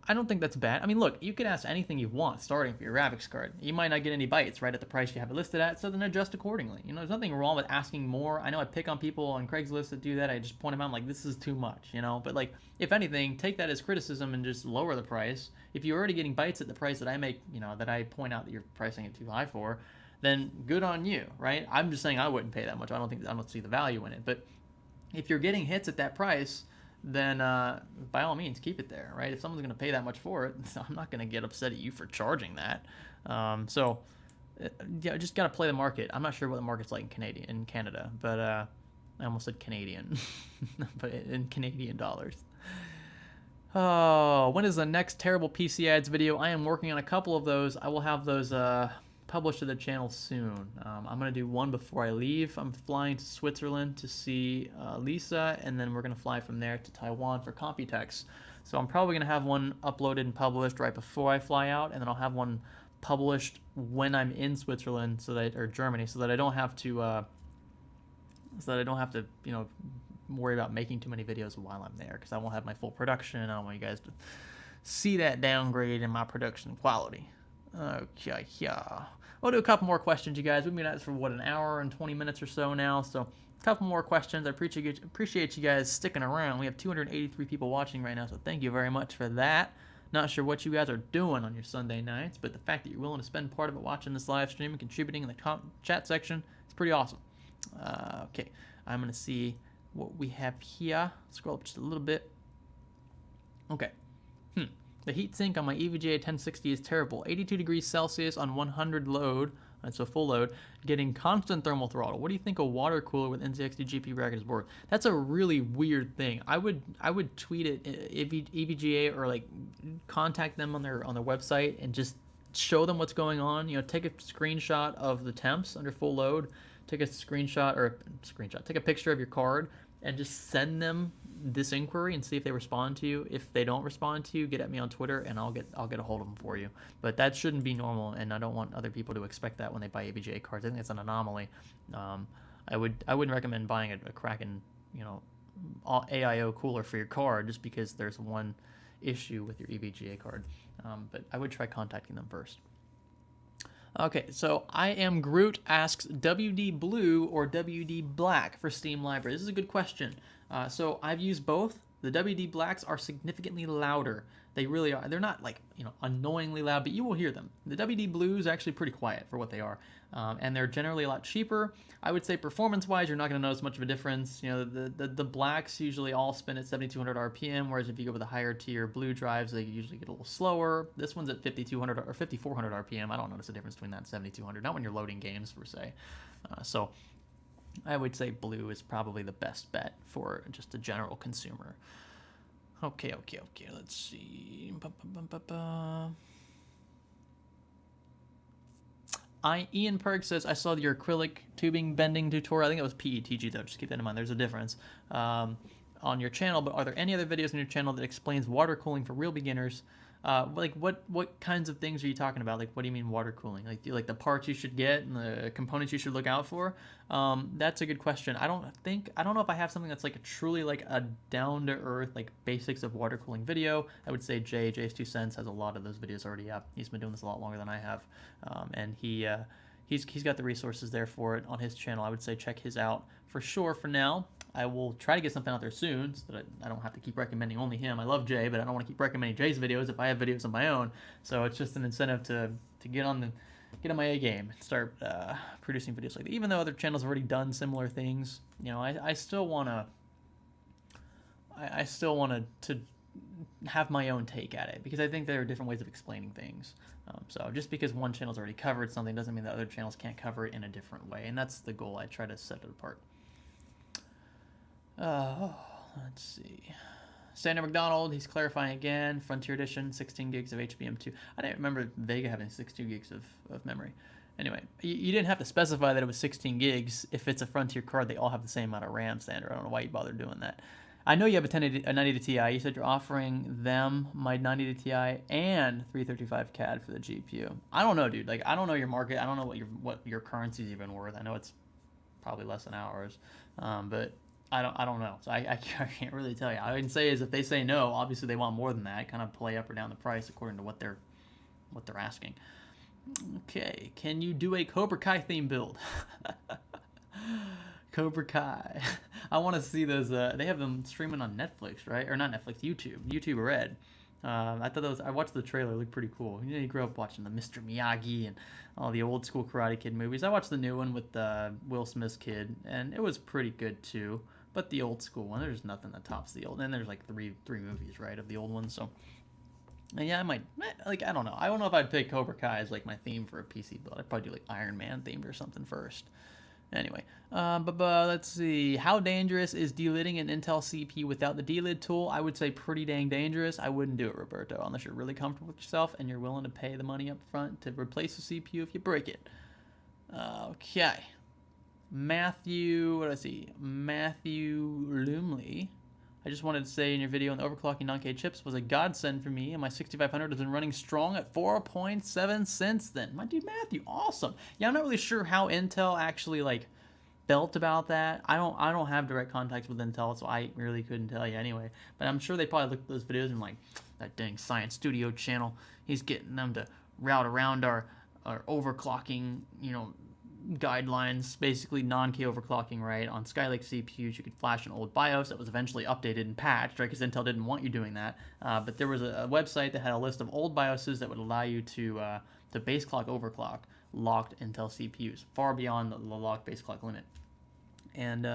I don't think that's bad. I mean, look, you can ask anything you want starting for your graphics card. You might not get any bytes right at the price you have it listed at, so then adjust accordingly. There's nothing wrong with asking more. I know I pick on people on Craigslist that do that. I just point them out, I'm like, this is too much, But like, if anything, take that as criticism and just lower the price. If you're already getting bytes at the price that I make, that I point out that you're pricing it too high for, then good on you, right? I'm just saying I wouldn't pay that much. I don't see the value in it. But if you're getting hits at that price, then by all means keep it there, right? If someone's going to pay that much for it, I'm not going to get upset at you for charging that. Just got to play the market. I'm not sure what the market's like in Canada, but I almost said Canadian, but in Canadian dollars. Oh, when is the next terrible PC ads video? I am working on a couple of those. I will have those published to the channel soon. I'm going to do one before I leave. I'm flying to Switzerland to see Lisa, and then we're going to fly from there to Taiwan for Computex. So I'm probably going to have one uploaded and published right before I fly out, and then I'll have one published when I'm in Switzerland, or Germany, so that I don't have to worry about making too many videos while I'm there, because I won't have my full production, and I don't want you guys to see that downgrade in my production quality. Okay, yeah. We'll do a couple more questions, you guys. We've been at this for, an hour and 20 minutes or so now, so a couple more questions. I appreciate you guys sticking around. We have 283 people watching right now, so thank you very much for that. Not sure what you guys are doing on your Sunday nights, but the fact that you're willing to spend part of it watching this live stream and contributing in the chat section is pretty awesome. Okay, I'm going to see what we have here. Scroll up just a little bit. Okay. The heatsink on my EVGA 1060 is terrible. 82 degrees Celsius on 100 load, so full load, getting constant thermal throttle. What do you think a water cooler with NZXT GPU bracket is worth? That's a really weird thing. I would tweet it EVGA or like contact them on their website and just show them what's going on. Take a screenshot of the temps under full load. Take a take a picture of your card and just send them this inquiry and see if they respond to you. If they don't respond to you, get at me on Twitter and I'll get a hold of them for you. But that shouldn't be normal, and I don't want other people to expect that when they buy EVGA cards. I think it's an anomaly. I wouldn't recommend buying a Kraken, AIO cooler for your card just because there's one issue with your EVGA card. But I would try contacting them first. Okay, so I Am Groot asks WD Blue or WD Black for Steam Library. This is a good question. So I've used both. The WD blacks are significantly louder. They really are. They're not like, annoyingly loud, but you will hear them. The WD blues are actually pretty quiet for what they are, and they're generally a lot cheaper. I would say performance-wise, you're not going to notice much of a difference. The blacks usually all spin at 7,200 RPM, whereas if you go with the higher tier blue drives, they usually get a little slower. This one's at 5,200 or 5,400 RPM. I don't notice a difference between that and 7,200. Not when you're loading games per se. So I would say blue is probably the best bet for just a general consumer. Okay, let's see. Ian Perk says, I saw your acrylic tubing bending tutorial. I think it was PETG though, just keep that in mind. There's a difference on your channel, but are there any other videos on your channel that explains water cooling for real beginners? Like what kinds of things are you talking about? Like, what do you mean water cooling? Like the parts you should get and the components you should look out for? That's a good question. I don't know if I have something that's like truly like a down to earth like basics of water cooling video. I would say Jay's 2 cents has a lot of those videos already up. He's been doing this a lot longer than I have, and he's got the resources there for it on his channel. I would say check his out for sure. For now, I will try to get something out there soon so that I don't have to keep recommending only him. I love Jay, but I don't want to keep recommending Jay's videos if I have videos of my own. So it's just an incentive to get on my A game and start producing videos like that. Even though other channels have already done similar things, I still want to have my own take at it, because I think there are different ways of explaining things. So just because one channel's already covered something doesn't mean that other channels can't cover it in a different way, and that's the goal. I try to set it apart. Let's see. Sander McDonald, he's clarifying again. Frontier Edition, 16 gigs of HBM2. I didn't remember Vega having 16 gigs of memory. Anyway, you didn't have to specify that it was 16 gigs. If it's a Frontier card, they all have the same amount of RAM, Sander. I don't know why you bothered doing that. I know you have a 90 Ti. You said you're offering them my 90 Ti and 335 CAD for the GPU. I don't know, dude. Like, I don't know your market. I don't know what your currency's even worth. I know it's probably less than ours, but I don't know. So I can't really tell you. All I can say is if they say no, obviously they want more than that. Kind of play up or down the price according to what they're asking. Okay, can you do a Cobra Kai theme build? Cobra Kai. I want to see those. They have them streaming on Netflix, right? Or not Netflix, YouTube Red. I thought I watched the trailer. It looked pretty cool. You grew up watching the Mr. Miyagi and all the old school Karate Kid movies. I watched the new one with Will Smith's kid, and it was pretty good too. But the old school one, there's nothing that tops the old. And there's like three movies, right, of the old ones. So yeah, I might I don't know. I don't know if I'd pick Cobra Kai as like my theme for a PC build. I'd probably do like Iron Man themed or something first. Anyway, let's see. How dangerous is delidding an Intel CPU without the delid tool? I would say pretty dang dangerous. I wouldn't do it, Roberto, unless you're really comfortable with yourself and you're willing to pay the money up front to replace the CPU if you break it. Okay. Matthew Lumley. I just wanted to say in your video on the overclocking non-K chips was a godsend for me, and my 6500 has been running strong at 4.7 since then. My dude Matthew, awesome. Yeah, I'm not really sure how Intel actually felt about that. I don't have direct contacts with Intel, so I really couldn't tell you anyway. But I'm sure they probably looked at those videos and that dang Science Studio channel, he's getting them to route around our overclocking, guidelines, basically non-K overclocking, right? On Skylake CPUs, you could flash an old BIOS that was eventually updated and patched, right? Because Intel didn't want you doing that. But there was a website that had a list of old BIOSes that would allow you to base clock overclock locked Intel CPUs, far beyond the locked base clock limit. And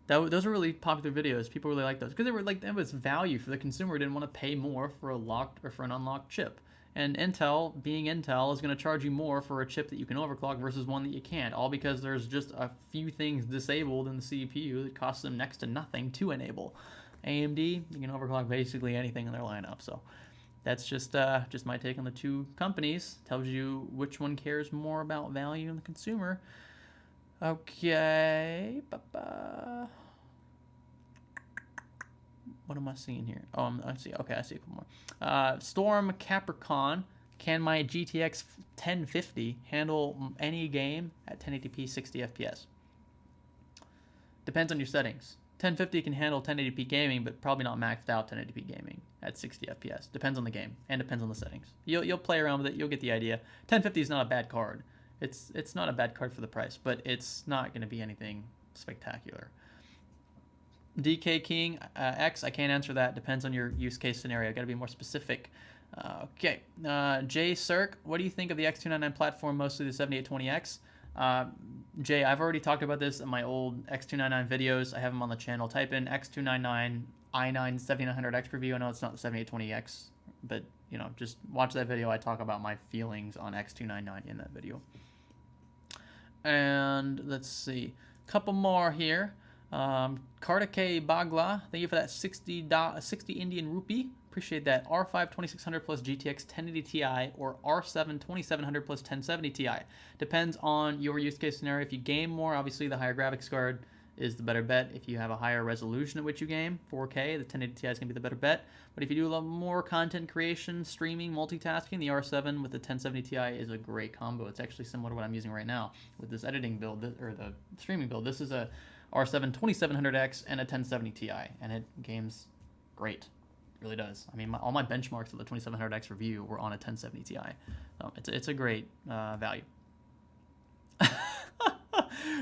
those were really popular videos. People really liked those because there was value for the consumer who didn't want to pay more for a locked or for an unlocked chip. And Intel, being Intel, is going to charge you more for a chip that you can overclock versus one that you can't, all because there's just a few things disabled in the CPU that cost them next to nothing to enable. AMD, you can overclock basically anything in their lineup. So that's just my take on the two companies. Tells you which one cares more about value in the consumer. Okay. What am I seeing here? Oh, I see. Okay, I see a couple more. Storm Capricorn. Can my GTX 1050 handle any game at 1080p 60 FPS? Depends on your settings. 1050 can handle 1080p gaming, but probably not maxed out 1080p gaming at 60 FPS. Depends on the game and depends on the settings. You'll play around with it. You'll get the idea. 1050 is not a bad card. It's not a bad card for the price, but it's not going to be anything spectacular. DK King X, I can't answer that. Depends on your use case scenario. Got to be more specific. Okay. Jay Cirque, what do you think of the X299 platform, mostly the 7820X? Jay, I've already talked about this in my old X299 videos. I have them on the channel. Type in X299 i9 7900X preview. I know it's not the 7820X, but you know, just watch that video. I talk about my feelings on X299 in that video. And let's see, a couple more here. Kartike Bagla, thank you for that 60 Indian rupee. Appreciate that. R5 2600 plus GTX 1080 Ti or R7 2700 plus 1070 Ti. Depends on your use case scenario. If you game more, obviously the higher graphics card is the better bet. If you have a higher resolution at which you game, 4K, the 1080 Ti is going to be the better bet. But if you do a lot more content creation, streaming, multitasking, the R7 with the 1070 Ti is a great combo. It's actually similar to what I'm using right now with this editing build, or the streaming build. This is a R7 2700X and a 1070 Ti, and it games great. It really does. I mean, all my benchmarks of the 2700X review were on a 1070 Ti. So it's a great value.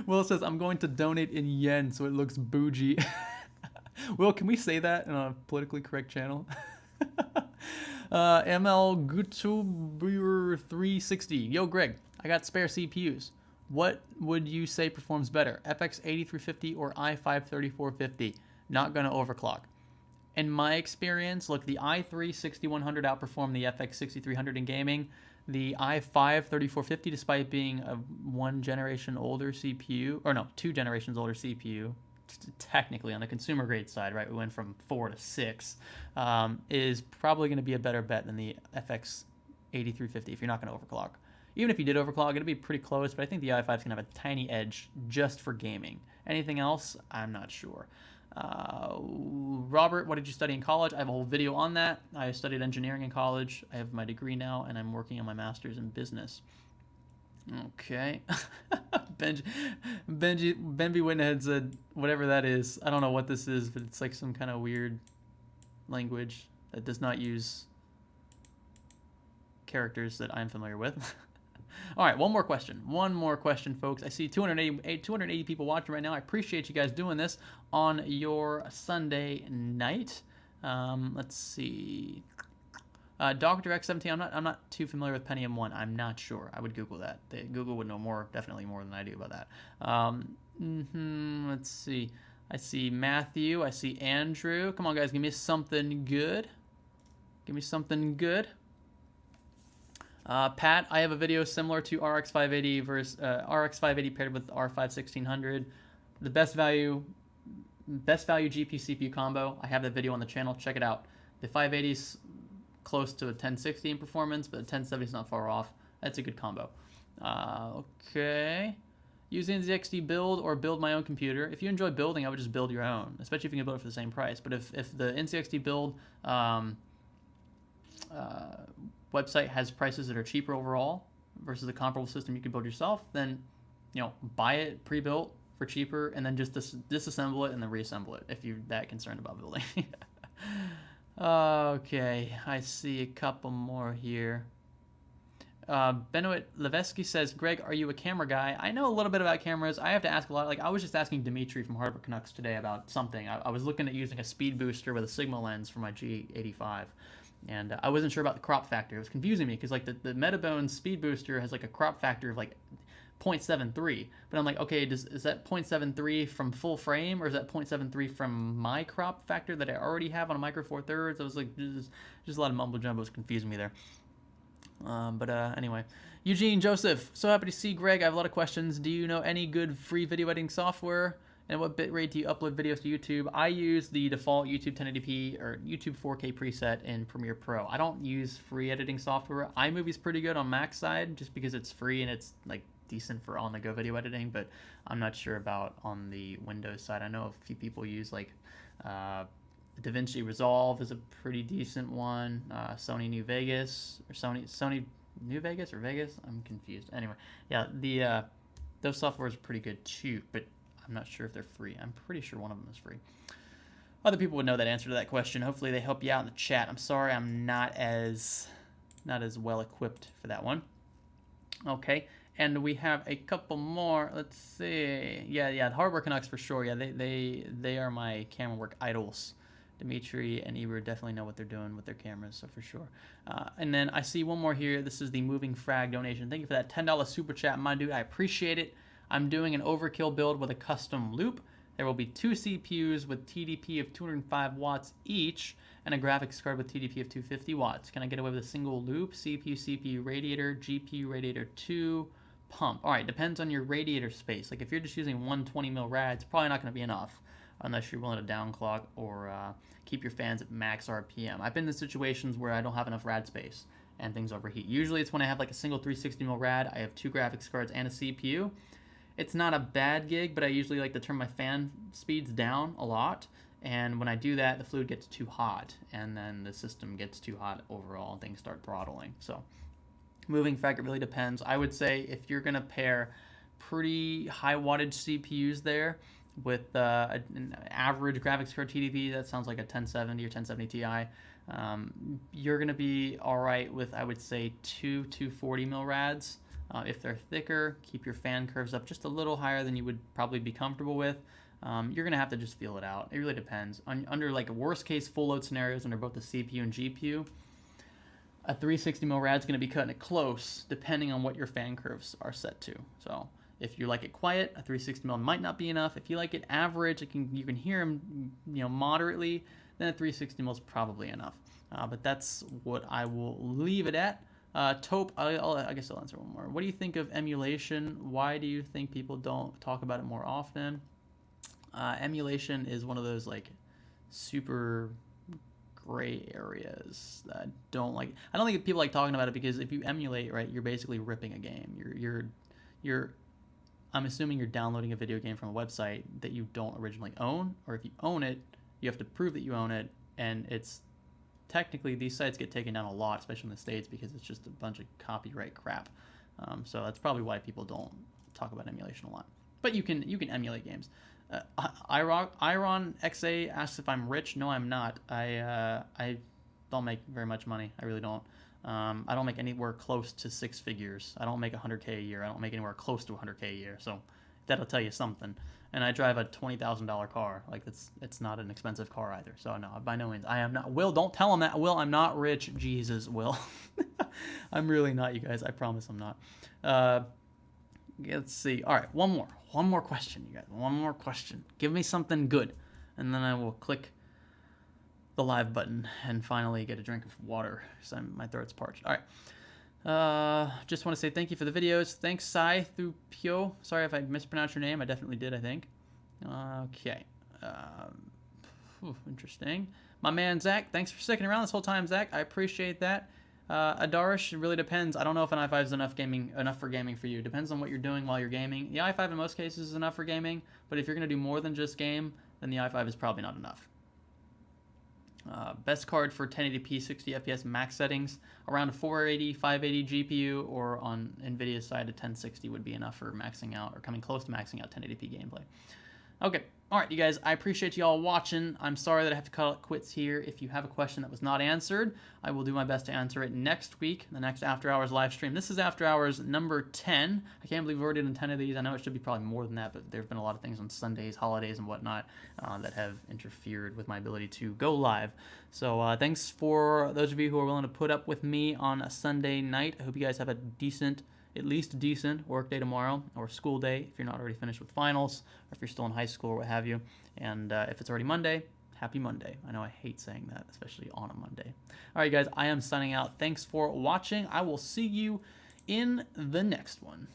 Will says, I'm going to donate in yen so it looks bougie. Will, can we say that in a politically correct channel? ML Gutuber 360. Yo, Greg, I got spare CPUs. What would you say performs better, FX 8350 or i5 3450? Not going to overclock. In my experience, look, the i3 6100 outperformed the FX 6300 in gaming. The i5 3450, despite being a 1 generation older CPU, or no, 2 generations older CPU, technically on the consumer grade side, right? We went from 4 to 6, is probably going to be a better bet than the FX 8350 if you're not going to overclock. Even if you did overclock, it'd be pretty close, but I think the i5 is going to have a tiny edge just for gaming. Anything else, I'm not sure. Robert, what did you study in college? I have a whole video on that. I studied engineering in college. I have my degree now, and I'm working on my master's in business. Okay. Benby Whitehead said, whatever that is, I don't know what this is, but it's like some kind of weird language that does not use characters that I'm familiar with. All right, one more question, folks. I see 280 people watching right now. I appreciate you guys doing this on your Sunday night. Let's see. Dr. X17, I'm not too familiar with Pentium 1. I'm not sure. I would Google that. Google would know more, definitely more than I do about that. Let's see. I see Matthew. I see Andrew. Come on, guys, give me something good. Give me something good. Pat, I have a video similar to RX 580 versus RX 580 paired with R5 1600. The best value GPU CPU combo. I have that video on the channel. Check it out. The 580's close to a 1060 in performance, but the 1070 is not far off. That's a good combo. Okay. Use NZXT build or build my own computer. If you enjoy building, I would just build your own, especially if you can build it for the same price. But if the NZXT build website has prices that are cheaper overall versus a comparable system you can build yourself, then buy it pre-built for cheaper and then just disassemble it and then reassemble it if you're that concerned about building. Okay, I see a couple more here. Benoit Levesky says, Greg, are you a camera guy? I know a little bit about cameras. I have to ask a lot. Like, I was just asking Dimitri from Hardware Canucks today about something. I was looking at using a speed booster with a Sigma lens for my G85. And I wasn't sure about the crop factor. It was confusing me because like the Metabone speed booster has like a crop factor of like 0.73. But I'm like, okay, is that 0.73 from full frame or is that 0.73 from my crop factor that I already have on a Micro Four Thirds? I was like, just a lot of mumbo jumbo. It was confusing me there. Anyway, Eugene Joseph, so happy to see Greg. I have a lot of questions. Do you know any good free video editing software? And what bitrate do you upload videos to YouTube? I use the default YouTube 1080p or YouTube 4K preset in Premiere Pro. I don't use free editing software. iMovie's pretty good on Mac side just because it's free and it's like decent for on-the-go video editing, but I'm not sure about on the Windows side. I know a few people use like DaVinci Resolve is a pretty decent one. Sony New Vegas or Sony New Vegas or Vegas? I'm confused. Anyway, yeah, those softwares are pretty good too, but I'm not sure if they're free. I'm pretty sure one of them is free. Other people would know that answer to that question. Hopefully they help you out in the chat. I'm sorry I'm not as well equipped for that one. Okay. And we have a couple more. Let's see. Yeah, the hardware Canucks for sure. Yeah, they are my camera work idols. Dimitri and Eber definitely know what they're doing with their cameras, so for sure. And then I see one more here. This is the Moving Frag donation. Thank you for that $10 super chat, my dude. I appreciate it. I'm doing an overkill build with a custom loop. There will be 2 CPUs with TDP of 205 watts each and a graphics card with TDP of 250 watts. Can I get away with a single loop? CPU radiator, GPU radiator 2, pump. All right, depends on your radiator space. Like if you're just using 120 mil rad, it's probably not going to be enough unless you're willing to downclock or keep your fans at max RPM. I've been in situations where I don't have enough rad space and things overheat. Usually it's when I have like a single 360 mil rad, I have 2 graphics cards and a CPU. It's not a bad gig, but I usually like to turn my fan speeds down a lot. And when I do that, the fluid gets too hot, and then the system gets too hot overall, and things start throttling. So moving frag, it really depends. I would say if you're going to pair pretty high wattage CPUs there with an average graphics card TDP, that sounds like a 1070 or 1070 Ti, you're going to be all right with, I would say, 240 mil rads. If they're thicker, keep your fan curves up just a little higher than you would probably be comfortable with. You're going to have to just feel it out. It really depends. Under like worst case full load scenarios under both the CPU and GPU, a 360 mil rad is going to be cutting it close depending on what your fan curves are set to. So if you like it quiet, a 360 mil might not be enough. If you like it average, you can hear them, moderately, then a 360 mil is probably enough. But that's what I will leave it at. Taupe, I guess I'll answer one more. What do you think of emulation? Why do you think people don't talk about it more often? Emulation is one of those like super gray areas that I don't like. I don't think people like talking about it because if you emulate, right, you're basically ripping a game. I'm assuming you're downloading a video game from a website that you don't originally own, or if you own it, you have to prove that you own it, and it's technically these sites get taken down a lot, especially in the States, because it's just a bunch of copyright crap. So that's probably why people don't talk about emulation a lot. But you can emulate games. Iron XA asks if I'm rich. No, I'm not. I don't make very much money. I really don't. I don't make anywhere close to 6 figures. I don't make 100K a year. I don't make anywhere close to 100K a year. So that'll tell you something. And I drive a $20,000 car. Like it's not an expensive car either. So no, by no means. I am not. Will, don't tell him that. Will, I'm not rich. Jesus, Will. I'm really not, you guys. I promise I'm not. Let's see. All right, one more question, you guys. One more question. Give me something good, and then I will click the live button and finally get a drink of water because my throat's parched. All right. Just want to say thank you for the videos. Thanks, Sai Thupio. Sorry if I mispronounced your name. I definitely did, I think. Okay. Interesting. My man, Zach. Thanks for sticking around this whole time, Zach. I appreciate that. Adarish, it really depends. I don't know if an i5 is enough for gaming for you. It depends on what you're doing while you're gaming. The i5 in most cases is enough for gaming, but if you're going to do more than just game, then the i5 is probably not enough. Best card for 1080p 60 FPS max settings, around a 480, 580 GPU, or on Nvidia's side, a 1060 would be enough for maxing out, or coming close to maxing out 1080p gameplay. Okay, all right, you guys, I appreciate you all watching. I'm sorry that I have to call it quits here. If you have a question that was not answered, I will do my best to answer it next week, the next After Hours live stream. This is After Hours number 10. I can't believe we've already done 10 of these. I know it should be probably more than that, but there have been a lot of things on Sundays, holidays, and whatnot that have interfered with my ability to go live. So thanks for those of you who are willing to put up with me on a Sunday night. I hope you guys have a at least decent work day tomorrow, or school day if you're not already finished with finals, or if you're still in high school or what have you. And if it's already Monday, happy Monday. I know I hate saying that, especially on a Monday. All right, guys, I am signing out. Thanks for watching. I will see you in the next one.